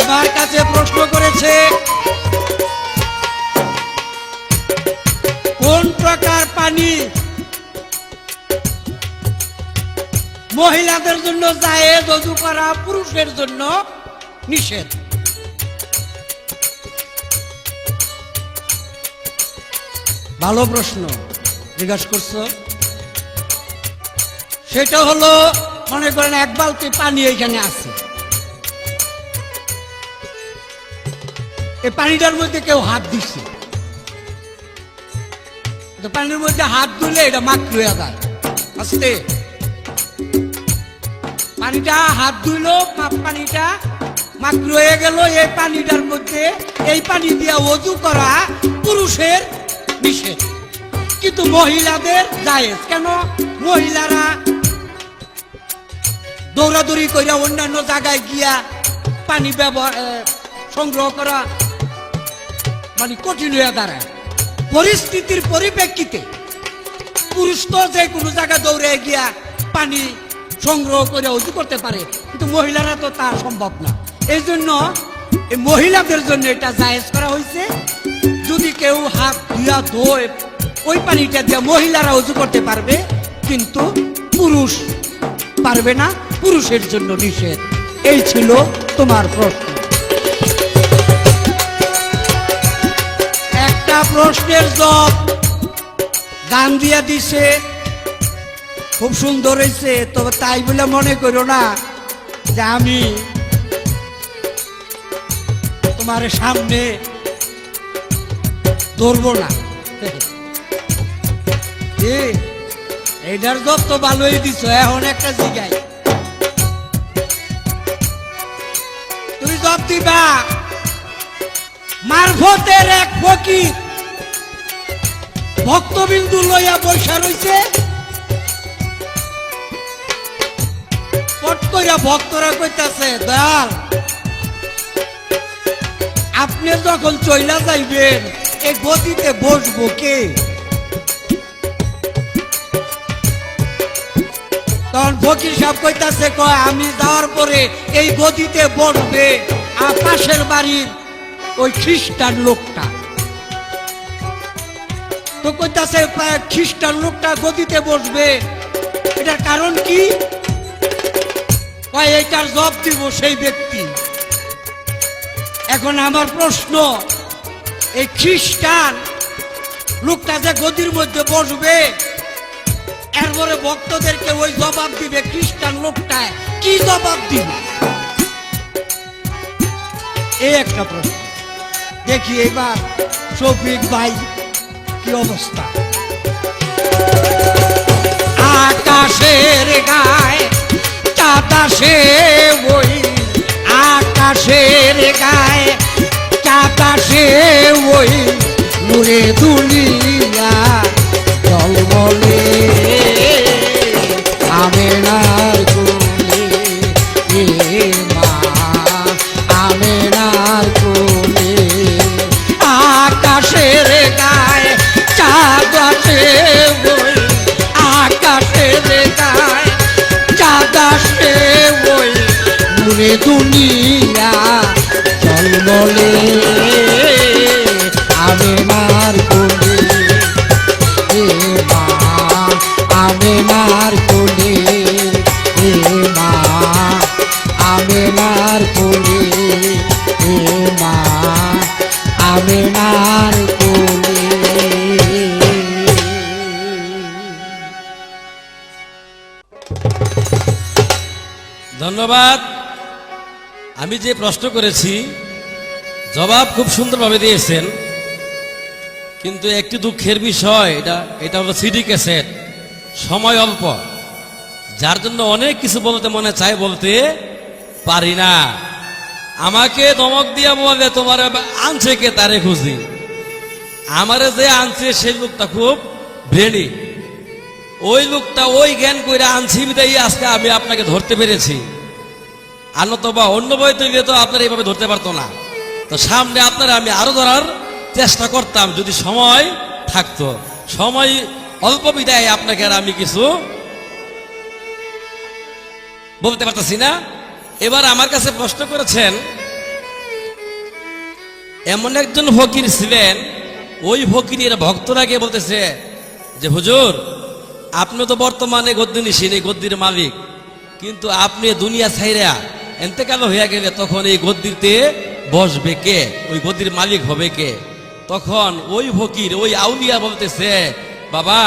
S1: আমার কাছে প্রশ্ন করেছে কোন প্রকার পানি মহিলাদের জন্য জায়েজ, ওযু করা পুরুষের জন্য নিষেধ। ভালো প্রশ্ন জিজ্ঞাসা করছো। সেটা হলো, মনে করেন 1 বালতি পানি এখানে আছে, এই পানিটার মধ্যে কেউ হাত দিচ্ছে, পানির মধ্যে হাত ধুলে এটা মাকরু হয়ে যায়। আস্তে পানিটা হাত ধুইলো, পানিটা মাকরু হয়ে গেল। এই পানিটার মধ্যে এই পানি দিয়ে ওযু করা পুরুষের নিষেধ, কিন্তু মহিলাদের জায়েজ। কেন? মহিলারা দৌড়াদৌড়ি কইরা অন্যান্য জায়গায় গিয়া পানি ব্যবহার সংগ্রহ করা মানে কঠিন হয়ে দাঁড়ায়। পরিস্থিতির পরিপ্রেক্ষিতে পুরুষ তো যে কোনো জায়গায় দৌড়ে গিয়া পানি সংগ্রহ করে ওযু করতে পারে, কিন্তু মহিলারা তো তা সম্ভব না। এই জন্য এই মহিলাদের জন্য এটা জায়েজ করা হয়েছে। যদি কেউ হাত ধুয়া ধোয়, ওই পানিটা দিয়ে মহিলারা ওযু করতে পারবে, কিন্তু পুরুষ পারবে না, পুরুষের জন্য নিষেধ। এই ছিল তোমার প্রশ্ন। একটা প্রশ্নের জবাব গান দিয়া দিছে, খুব সুন্দর হয়েছে। তবে তাই বলে মনে করো না যে আমি তোমার সামনে ধরবো না। এইটার জব তো ভালোই দিছ। এখন একটা জিগাই, তুমি জব দিবা মারফতের এক ফকির ভক্তবিন্দু লইয়া বৈশা রইছে, পট কইরা ভক্তরা কইতাছে, দয়াল আপনি যখন চইলা যাইবেন এই গদিতে বসবো কে? তখন ফকির সাহেব কইতাছে, কয় আমি যাওয়ার পরে এই গদিতে বসবে আর পাশের বাড়ির ওই খ্রিস্টান লোকটা। তো কইতাছে খ্রিস্টান লোকটা গদিতে বসবে, এটার কারণ কি? কয় এইটার জবাব দিব সেই ব্যক্তি। এখন আমার প্রশ্ন, এই খ্রিস্টান লোকটা যে গদির মধ্যে বসবে, এরপরে ভক্তদেরকে ওই জবাব দিবে, খ্রিস্টান লোকটা কি জবাব দিবে? এই একটা প্রশ্ন। দেখি এবার শফিক ভাই কি অবস্থা। আকাশের গায়ে চাঁদ আসে, ওই মুরে দুনিয়া জলমলে আমেনার কোলে এ মা আমেনার কোলে আকাশের গায়ে চাঁদ আসে বই আকাশের গায়ে চাঁদ আসে বই মুরে দুনিয়া জলমলে আমেনার কোলে এ মা আমেনার কোলে এ মা আমেনার কোলে এ মা আমেনার কোলে।
S2: ধন্যবাদ। আমি যে প্রশ্ন করেছি জবাব খুব সুন্দরভাবে দিয়েছেন, কিন্তু একটি দুঃখের বিষয়, এটা হলো সিডি ক্যাসেট, সময় অল্প, যার জন্য অনেক কিছু বলতে মনে চায়, বলতে পারি না। আমাকে ধমক দিয়া বলে তোমার আনছে কে তারে খুঁজি। আমারে যে আনছে সেই লোকটা খুব ব্রেনি, ওই লোকটা ওই জ্ঞান কইরা আনছি বিদায়ী আজকে আমি আপনাকে ধরতে পেরেছি। আর নতবা অন্য বই তৈরি তো আপনারা এইভাবে ধরতে পারতো না। তো সামনে আপনারা আমি আরো ধরার চেষ্টা করতাম যদি সময় থাকতো। সময় অল্প বিদায় আপনাকে আর আমি কিছু বলতে পারতেছি না। এবার আমার কাছে প্রশ্ন করেছেন, এমন একজন ফকির ছিলেন, ওই ফকিরের ভক্তরা গিয়ে বলতেছে যে হুজুর আপনি তো বর্তমানে গদ্দিনীশীন, এই গদ্দির মালিক, কিন্তু আপনি দুনিয়া ছাইরা এন্তেকাল হইয়া গেলে তখন এই গদ্দিতে বসবে কে, ওই গদ্দির মালিক হবে কে? তখন ওই ফকির, ওই আউলিয়া বলতেছে, বাবা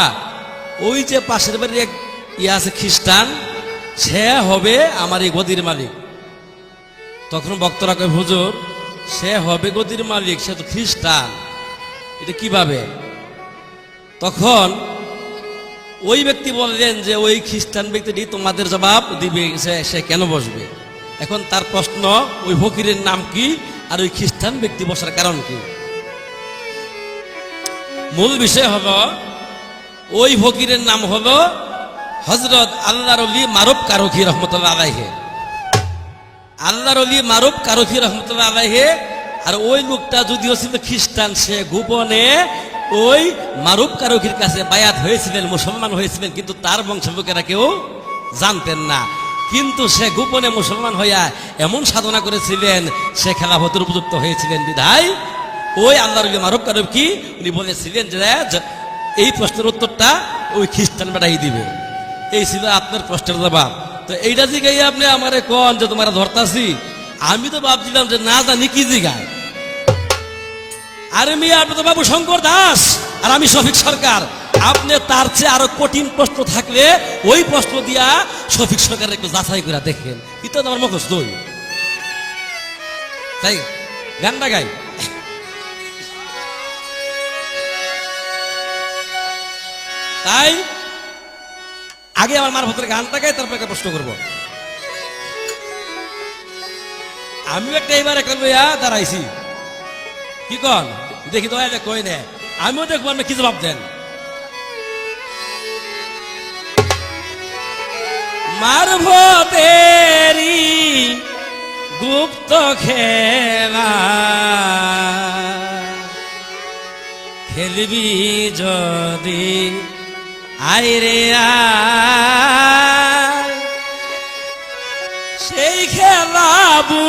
S2: ওই যে পাশের বাড়ির এক ইয়া আছে খ্রিস্টান, সে হবে আমার এই গদির মালিক। তখন ভক্তরা কয় হুজুর সে হবে গদির মালিক, সে তো খ্রিস্টান, এটা কিভাবে? তখন ওই ব্যক্তি বললেন যে ওই খ্রিস্টান ব্যক্তিটি তোমাদের জবাব দিবে সে কেন বসবে। এখন তার প্রশ্ন, ওই ফকিরের নাম কি আর ওই খ্রিস্টান ব্যক্তি বসার কারণ কি? মূল বিষয় হলো ওই ফকিরের নাম হলো হযরত আল্লাহর ওলি মারুফ কারখী রহমতুল্লাহ আলাইহি। আল্লাহর ওলি মারুফ কারখী রহমতুল্লাহ আলাইহি। আর ওই লোকটা যদিও ছিল খ্রিস্টান, সে গোপনে ওই মারুফ কারখীর কাছে বায়াত হয়েছিলেন, মুসলমান হয়েছিলেন, কিন্তু তার বংশলোকেরা কেউ জানতেন না। কিন্তু সে গোপনে মুসলমান হইয়া এমন সাধনা করেছিলেন, সে খেলাফতের উপযুক্ত হয়েছিলেন বিধায় ওই আল্লাহর ওলি মারুফ কারখী উনি বলেছিলেন যে এই প্রশ্নের উত্তরটা ওই খ্রিস্টান বেটাই দিবে। এই ছিল আপনার প্রশ্নের জবাব। তো এইটা জিগাই আপনি আমারে কন যে তোমার ধরতাছি, আমি তো ভাবছিলাম যে না জানি কি জিগায়। আরে মিয়া আপনি তো বাবু শঙ্কর দাস আর আমি শফিক সরকার, আপনি তার চেয়ে আরো কঠিন প্রশ্ন থাকলে ওই প্রশ্ন দিয়া শফিক সরকার একটু যাচাই করে দেখেন, এটা তো আমার মুখস্থ। তাই গানটা গাই। তাই আগে আমার মারফতের গানটা গাই, তারপর একটা প্রশ্ন করবো। আমিও একটা এবার একটা লইয়া দাঁড়াইছি, কি কন দেখি তো কই নে, আমিও দেখবো আপনি কি জবাব দেন। মারফতেরি গুপ্ত খেলা খেলবি যদি আইরে সেই খেলাবু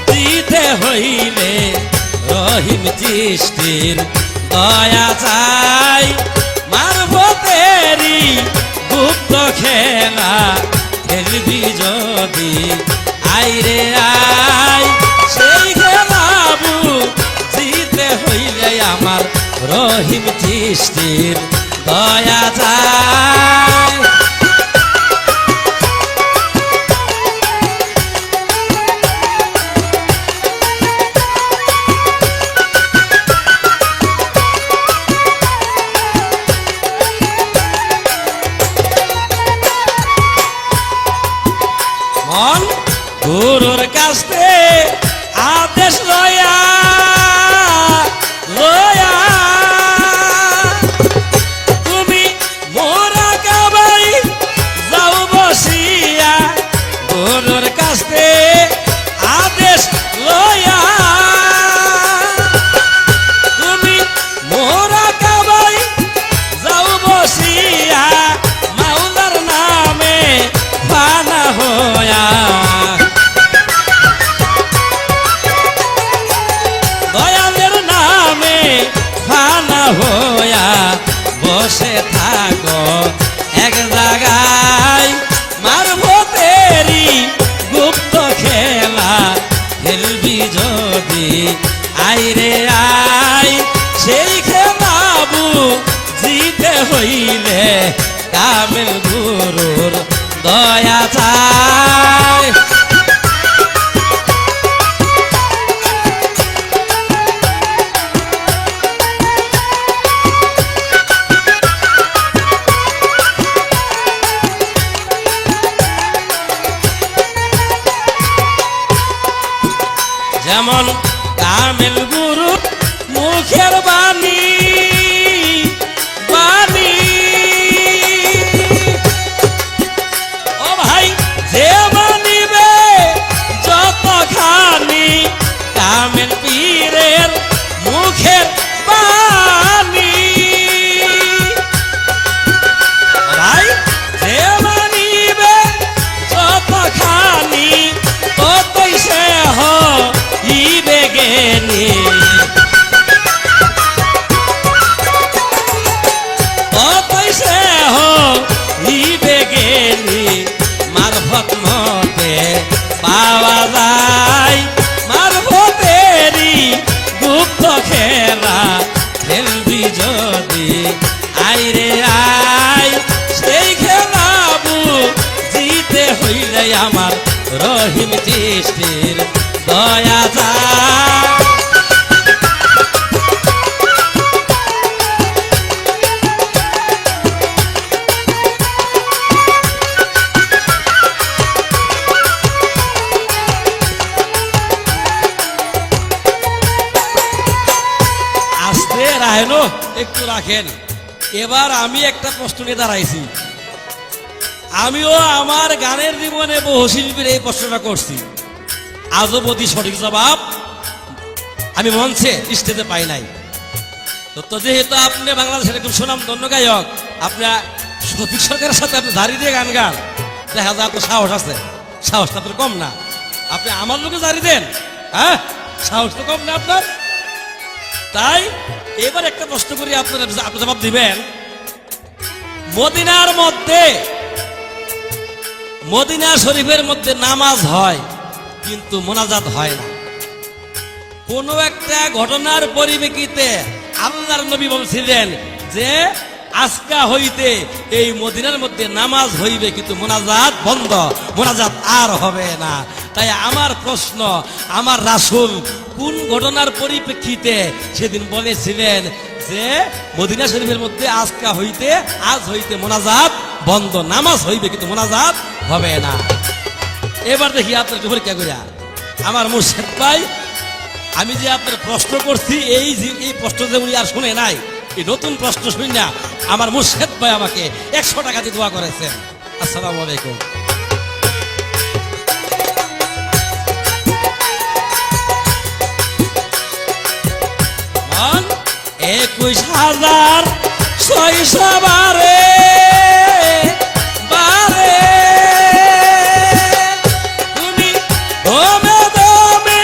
S2: দিতে হইলে রহিম চিষ্টির দয়া চাই। মারফতেরি গুপ্ত খেলা খেলবি যদি আইরে আই, সেই খেলাবু জিতে হইলে আমার রহিম চিষ্টির দয়া চাই। মন গুরুর কাছে আদেশ লয়া লয়া হইলে কামেল গুরুর দয়া চায়। যেমন কামেল গুরু মুখের বাণী বাণী, ও ভাই যে মানিবে যতখানি কামেল পীরের মুখের বাণী, ভাই যে মানিবে যতখানি ততই সে হইবে জ্ঞানী, ততই সে হইবে জ্ঞানী। মারফত মতে পাওয়া যায় মারফতেরই গুপ্ত খেলা, খেলবি যদি আইরে আয় সেই খেলা জিতে হইলে আমার রহিম চিশতির দয়া যায়। আস্তে রাহেনো একটু রাখেন। এবার আমি একটা প্রশ্ন নিয়ে দাঁড়াইছি। আমিও আমার গানের জীবনে বহু শিল্পীর এই প্রশ্নটা করছি, আজও অবধি সঠিক জবাব আমি মঞ্চে স্টেজে পাই নাই। তো যেহেতু আপনি বাংলাদেশের একজন সুনামধন্য গায়ক, আপনার শফিক সরকারের সাথে আপনি জারি দিয়ে গান গান, দেখা যায় আপনার সাহস আছে, সাহসটা আপনার কম না। আপনি আমার লোকে জারি দেন, হ্যাঁ সাহস তো কম না আপনার। তাই এবার একটা প্রশ্ন করি, আপনার আপনি জবাব দিবেন। মদিনার মধ্যে, মদিনা শরীফের মধ্যে নামাজ হয় কিন্তু মোনাজাত হয় না। কোন একটা ঘটনার পরিপ্রেক্ষিতে আল্লাহর নবী বলছিলেন যে আজকা হইতে এই মদিনার মধ্যে নামাজ হইবে কিন্তু মোনাজাত বন্ধ, মোনাজাত আর হবে না। তাই আমার প্রশ্ন, আমার রাসূল কোন ঘটনার পরিপ্রেক্ষিতে সেদিন বলেছিলেন যে মদিনা শরীফের মধ্যে আজকা হইতে, আজ হইতে মোনাজাত বন্ধ, নামাজ হইবে কিন্তু মোনাজাত হবে না? এবার দেখি আপনার একটু পরীক্ষা করিয়া। আমার মুর্শিদ ভাই, আমি যে আপনার প্রশ্ন করছি এই প্রশ্ন যে উনি আর শুনে নাই, এই নতুন প্রশ্ন শুনি না আমার মুর্শিদ ভাই আমাকে 100 টাকা দিয়ে দোয়া করেছেন। আসসালামু আলাইকুম। 21,600 বারে বারে তুমি দমে দমে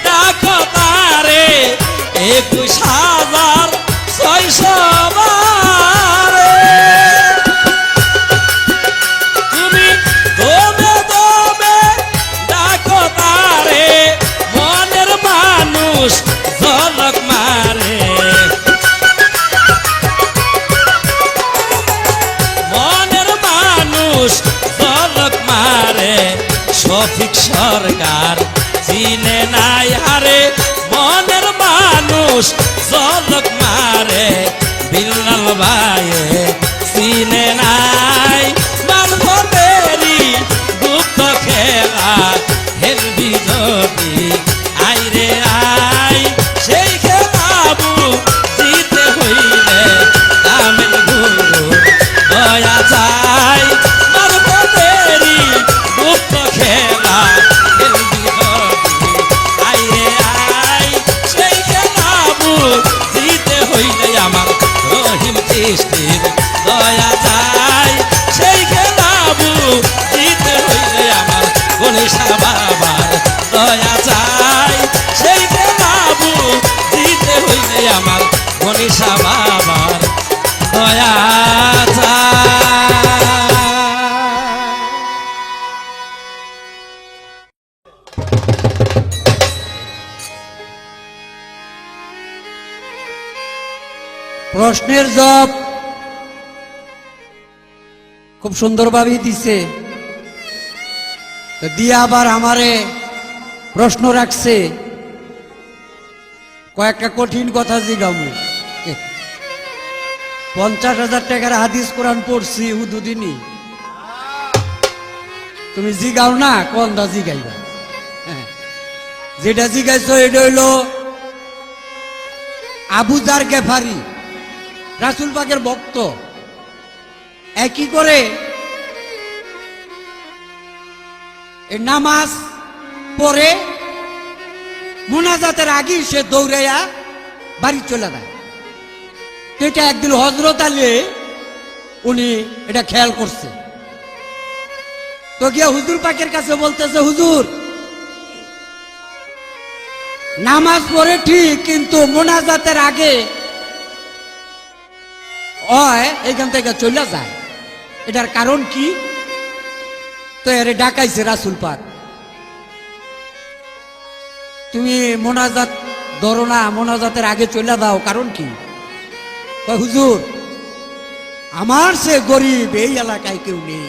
S2: ডাকো তারে, 21,600 বারে তুমি দমে দমে ডাকো তারে, মনের মানুষ ঝলক মারে, মনের মানুষ ঝলক মারে। শফিক সরকার চিনে নাই হারে, মনের মানুষ ঝলক মারে। বিল্লাল ভাইয়ে চিনে নাই মারফতেরই গুপ্ত খেলা, খেলবি যদি আইরে আই সেই খেলাবু জিতে হইলে কামেল গুরু দয়া চাই। মারফতেরই গুপ্ত খেলা, খেলবি যদি আইরে আই সেই খেলাবু জিতে হইলে আমার রহিম চিশতির দয়া চাই। সেই খেলাবু জিতে হইলে আমার গণেশা বাবার দয়া চাই। সেই খেলাবু জিতে হইলে আমার গণেশা বাবার দয়া চাই।
S1: প্রশ্নের জবাব খুব সুন্দরভাবেই দিছে। তো দিয়ে আবার আমারে প্রশ্ন রাখছে, কয়েকটা কঠিন কথা জিগামু। 50,000 টাকার হাদিস কোরআন পড়ছি হুদুদিনী, তুমি জিগাও না কোন দা জিগাইবা। হ্যাঁ, যেটা জিগাইছো এটা হইল আবু যার গেফারি, রাসূল পাকের ভক্ত। একই করে এই নামাজ পড়ে মুনাজাতের আগে সে দৌড়াইয়া বাড়ি চলে যায়। এটা একদিন হযরত আলী উনি এটা খেয়াল করছে, তো গিয়া হুজুর পাকের কাছে বলতেছে, হুজুর নামাজ পড়ে ঠিক, কিন্তু মুনাজাতের আগে এইখান থেকে চলে যায়, এটার কারণ কি? তো এর ডাকাইছে রাসূল পাক, তুমি মোনাজাত ধরো না, মোনাজাতের আগে চলে দাও, কারণ কি? কয় হুজুর আমার সে গরিব এই এলাকায় কেউ নেই,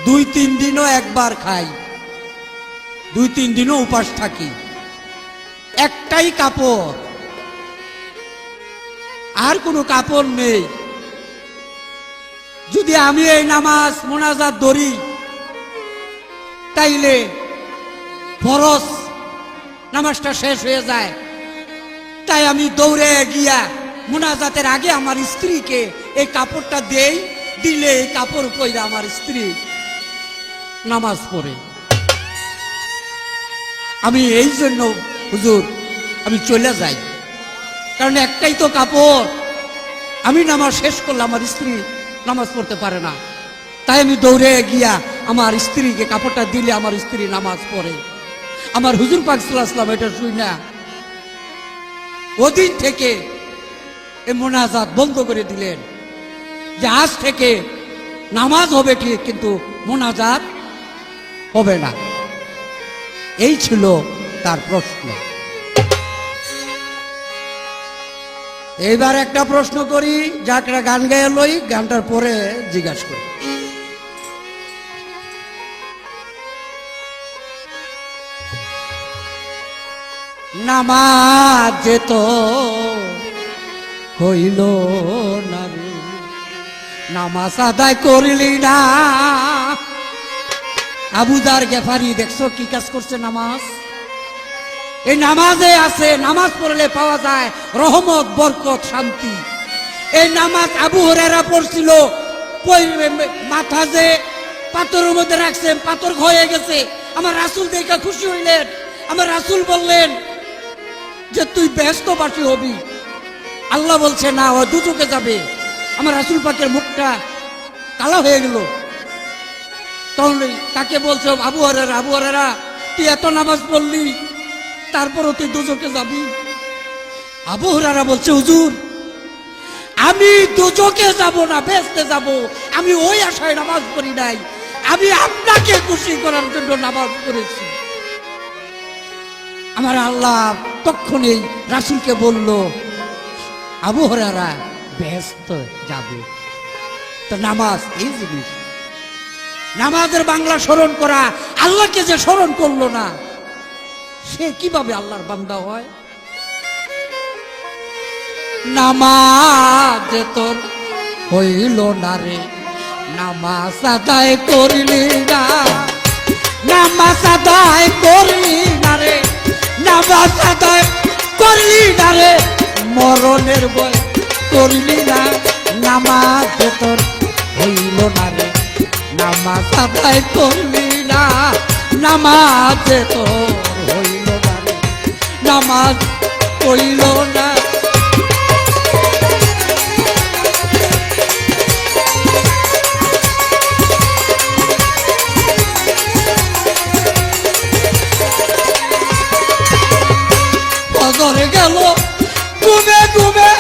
S1: 2-3 দিনও একবার খাই, 2-3 দিনও উপাস থাকি, একটাই কাপড়, আর কোনো কাপড় নেই। যদি আমি এই নামাজ মোনাজাত ধরি তাইলে ফরজ নামাজটা শেষ হয়ে যায়, তাই আমি দৌড়ে গিয়া মুনাজাতের আগে আমার স্ত্রীকে এই কাপড়টা দেই, দিলে এই কাপড় পরে আমার স্ত্রী নামাজ পড়ে। আমি এই জন্য হুজুর আমি চলে যাই, কারণ একটাই তো কাপড়, আমি নামাজ শেষ করলে আমার স্ত্রী নামাজ পড়তে পারে না, তাই আমি দৌড়ে গিয়া আমার স্ত্রীকে কাপড়টা দিলে আমার স্ত্রী নামাজ পড়ে। আমার হুজুর পাক সাল্লাল্লাহু আলাইহি ওয়াসাল্লাম এটা শুই না, ওদিন থেকে এই মোনাজাত বন্ধ করে দিলেন, যে আজ থেকে নামাজ হবে ঠিক, কিন্তু মোনাজাত হবে না। এই ছিল তার প্রশ্ন। এইবার একটা প্রশ্ন করি, যাকে গান গায়ে লই, গানটার পরে জিজ্ঞাসা করি। নামাজ তো হইল না রে, নামাজ আদায় করলি না। আবু যার গেফারি দেখছো কি কাজ করছে? নামাজ, এই নামাজে আছে, নামাজ পড়লে পাওয়া যায় রহমত, বরকত, শান্তি। এই নামাজ আবু হুরায়রা পড়ছিল, মাথা যে পাথরের মধ্যে রাখছেন, পাথর ক্ষয়ে গেছে। আমার রাসূল দেখে খুশি হইলেন, আমার রাসূল বললেন যে তুই ব্যস্তবাসী হবি। আল্লাহ বলছে না, ও দুচোখে যাবে। আমার রাসূল পাকের মুখটা কালো হয়ে গেল। তখন তাকে বলছে, আবু হুরায়রা, আবু হুরায়রা তুই এত নামাজ পড়লি, তারপরও তুই দুচোখে যাবি। আবু হুরায়রা বলছে, হুজুর আমি দুচোখে যাব না, বেহেশতে যাব, আমি ওই আশায় নামাজ পড়ি নাই, আমি আপনাকে খুশি করার জন্য নামাজ পড়েছি। আমার আল্লাহ তখনই রাসূলকে বলল, আবু হুরায়রা বেহেশত যাবে। তো নামাজ এই জিনিস, নামাজের বাংলা স্মরণ করা, আল্লাহকে যে স্মরণ করলো না, সে কিভাবে আল্লাহর বান্দা হয়? নামাজ তোর হইল না রে, নামাজ আদায় করলি না, নামাজ আদায় করলি না রে, নামাজ আদায় করলি না রে, মরণের ভয় করলি না। নামাজ তোর হইল না রে, নামাজ আদায় করলি না, নামাজ তোর হইল না রে, নামাজ হইল না। ফজর গেল ঘুমে ঘুমে,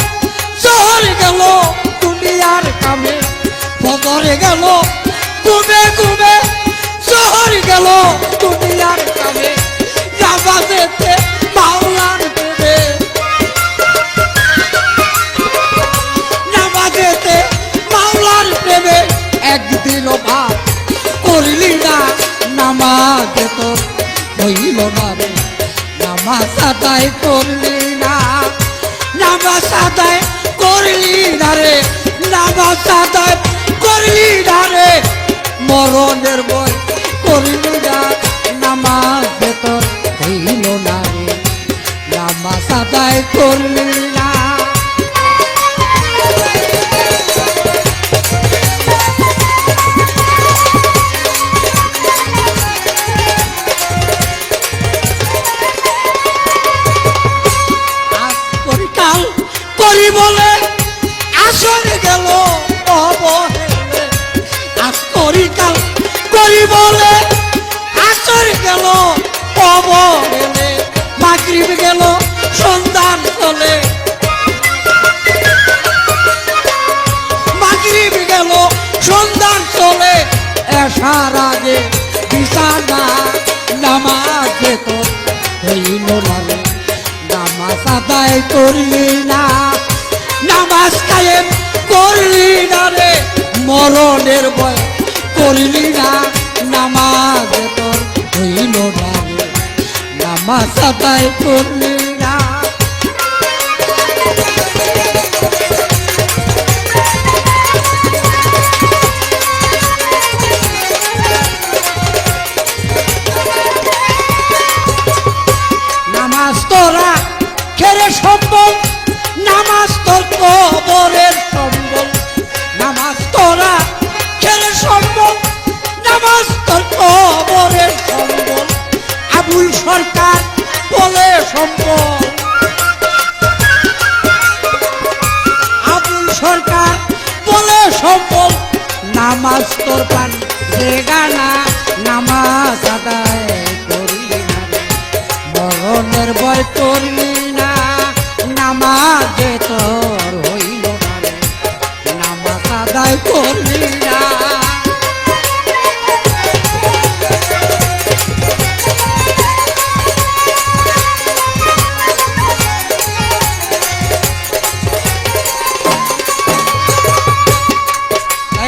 S1: শহর গেল দুনিয়ার কামে। ফজর গেল ঘুমে ঘুমে, শহর গেল দুনিয়ার কামে। নামাজেতে মাওলার প্রেমে, নামাজেতে মাওলার প্রেমে নামাজ তোর হইল না রে নামাজ আদায় করলি না নামাজ আদায় করলি না রে নামাজ আদায় করলি না রে মরণের ভয় করলি না নামাজ তোর হইল না রে নামাজ আদায় করলি না করি বলে আসর গেল অবহেলে আজ করি কাল করি বলে আসর গেল অবহেলে মাগরিব গেল সন্ধান চলে মাগরিব গেল সন্ধান চলে এসার আগে বিছানা নামাজ তো হইল না রে নামাজ আদায় করলি না নামাজ কায়েম করলি না রে মরণের ভয় করলি না নামাজ তোর হইল না রে নামাজ আদায় করলি না নামাজ তোরা খেরে সম্বল নামাজ তোর কবরের সম্বল নামাজ তোরা খেরে সম্বল নামাজ তোর কবরের সম্বল আবুল সরকার বলে সম্বল আবুল সরকার বলে সম্বল নামাজ তোর পান রেগানা নামাজ আদায় করলি না মরণের ভয় করলি না নামাজে তোর হইল না রে নামাজ আদায় করলি না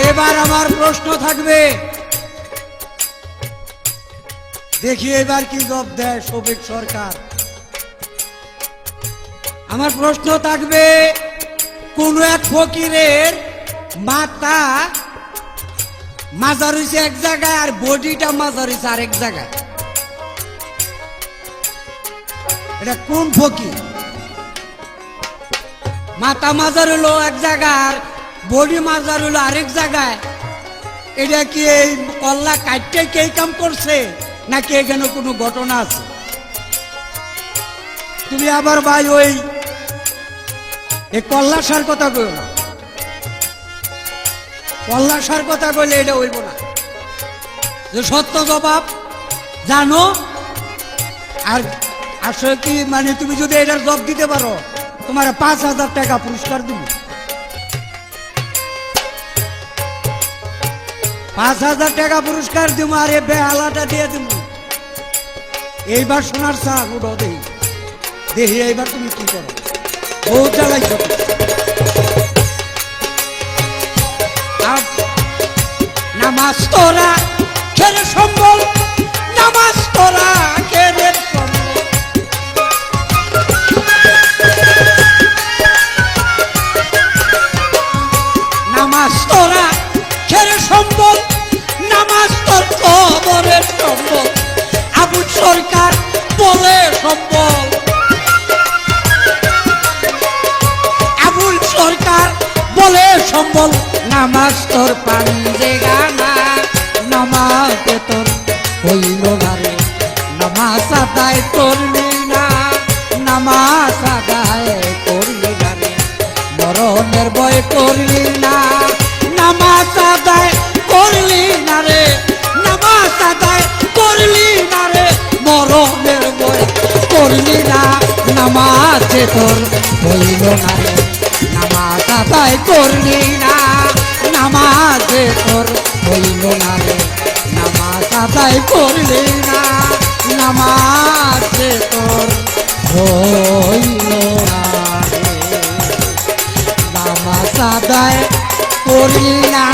S1: এবার আমার প্রশ্ন থাকবে দেখি এবার কি জবাব দেয় শফিক সরকার আমার প্রশ্ন থাকবে কোন এক ফকিরের মাথা মাজার হইছে এক জায়গায় আর বডিটা মাজার হইছে আরেক জায়গায় এটা কোন ফকির মাথা মাজার হলো এক জায়গায় আর বডি মাজার হলো আরেক জায়গায় এটা কি এই কল্লা কাটতে কে কাম করছে নাকি এখানে কোনো ঘটনা আছে তুমি আবার ভাই ওই কল্লাসার কথা কইও না কল্লাসার কথা কইলে এটা হইব না যে সত্য জবাব জানো আর আসলে কি মানে তুমি যদি এটার জবাব দিতে পারো তোমার 5,000 টাকা পুরস্কার দিব 5,000 টাকা পুরস্কার দিব আর এ বেহালাটা দিয়ে দিব এইবার শোনার চাল উঠো দেখি দেখি এইবার তুমি কি করো বহু জ্বালাইছ নামাজ তোরা খেলে সম্বল নামাজ তোরা খেলে সম্বল নামাজ তোরা খেলে সম্বল নামাজ তোর কবরের সম্বল আবুল সরকার বলে সম্বল আবুল সরকার বলে সম্বল নামাজ তোর পাঞ্জে গানা নামাজ তোর হইল না রে নামাজ আদায় করলি না নামাজ আদায় করলি না রে মরণের ভয় করলি না নামাজ আদায় করলি না রে নামাজ আদায় করলি না রে মরণের ভয় করলি না নামাজে তোর হইল না রে নামাজ আদায় করলি না নামাজে তোর হইল না রে নামাজ আদায় করলি না নামাজে তোর হইল না রে নামাজ আদায় করলি না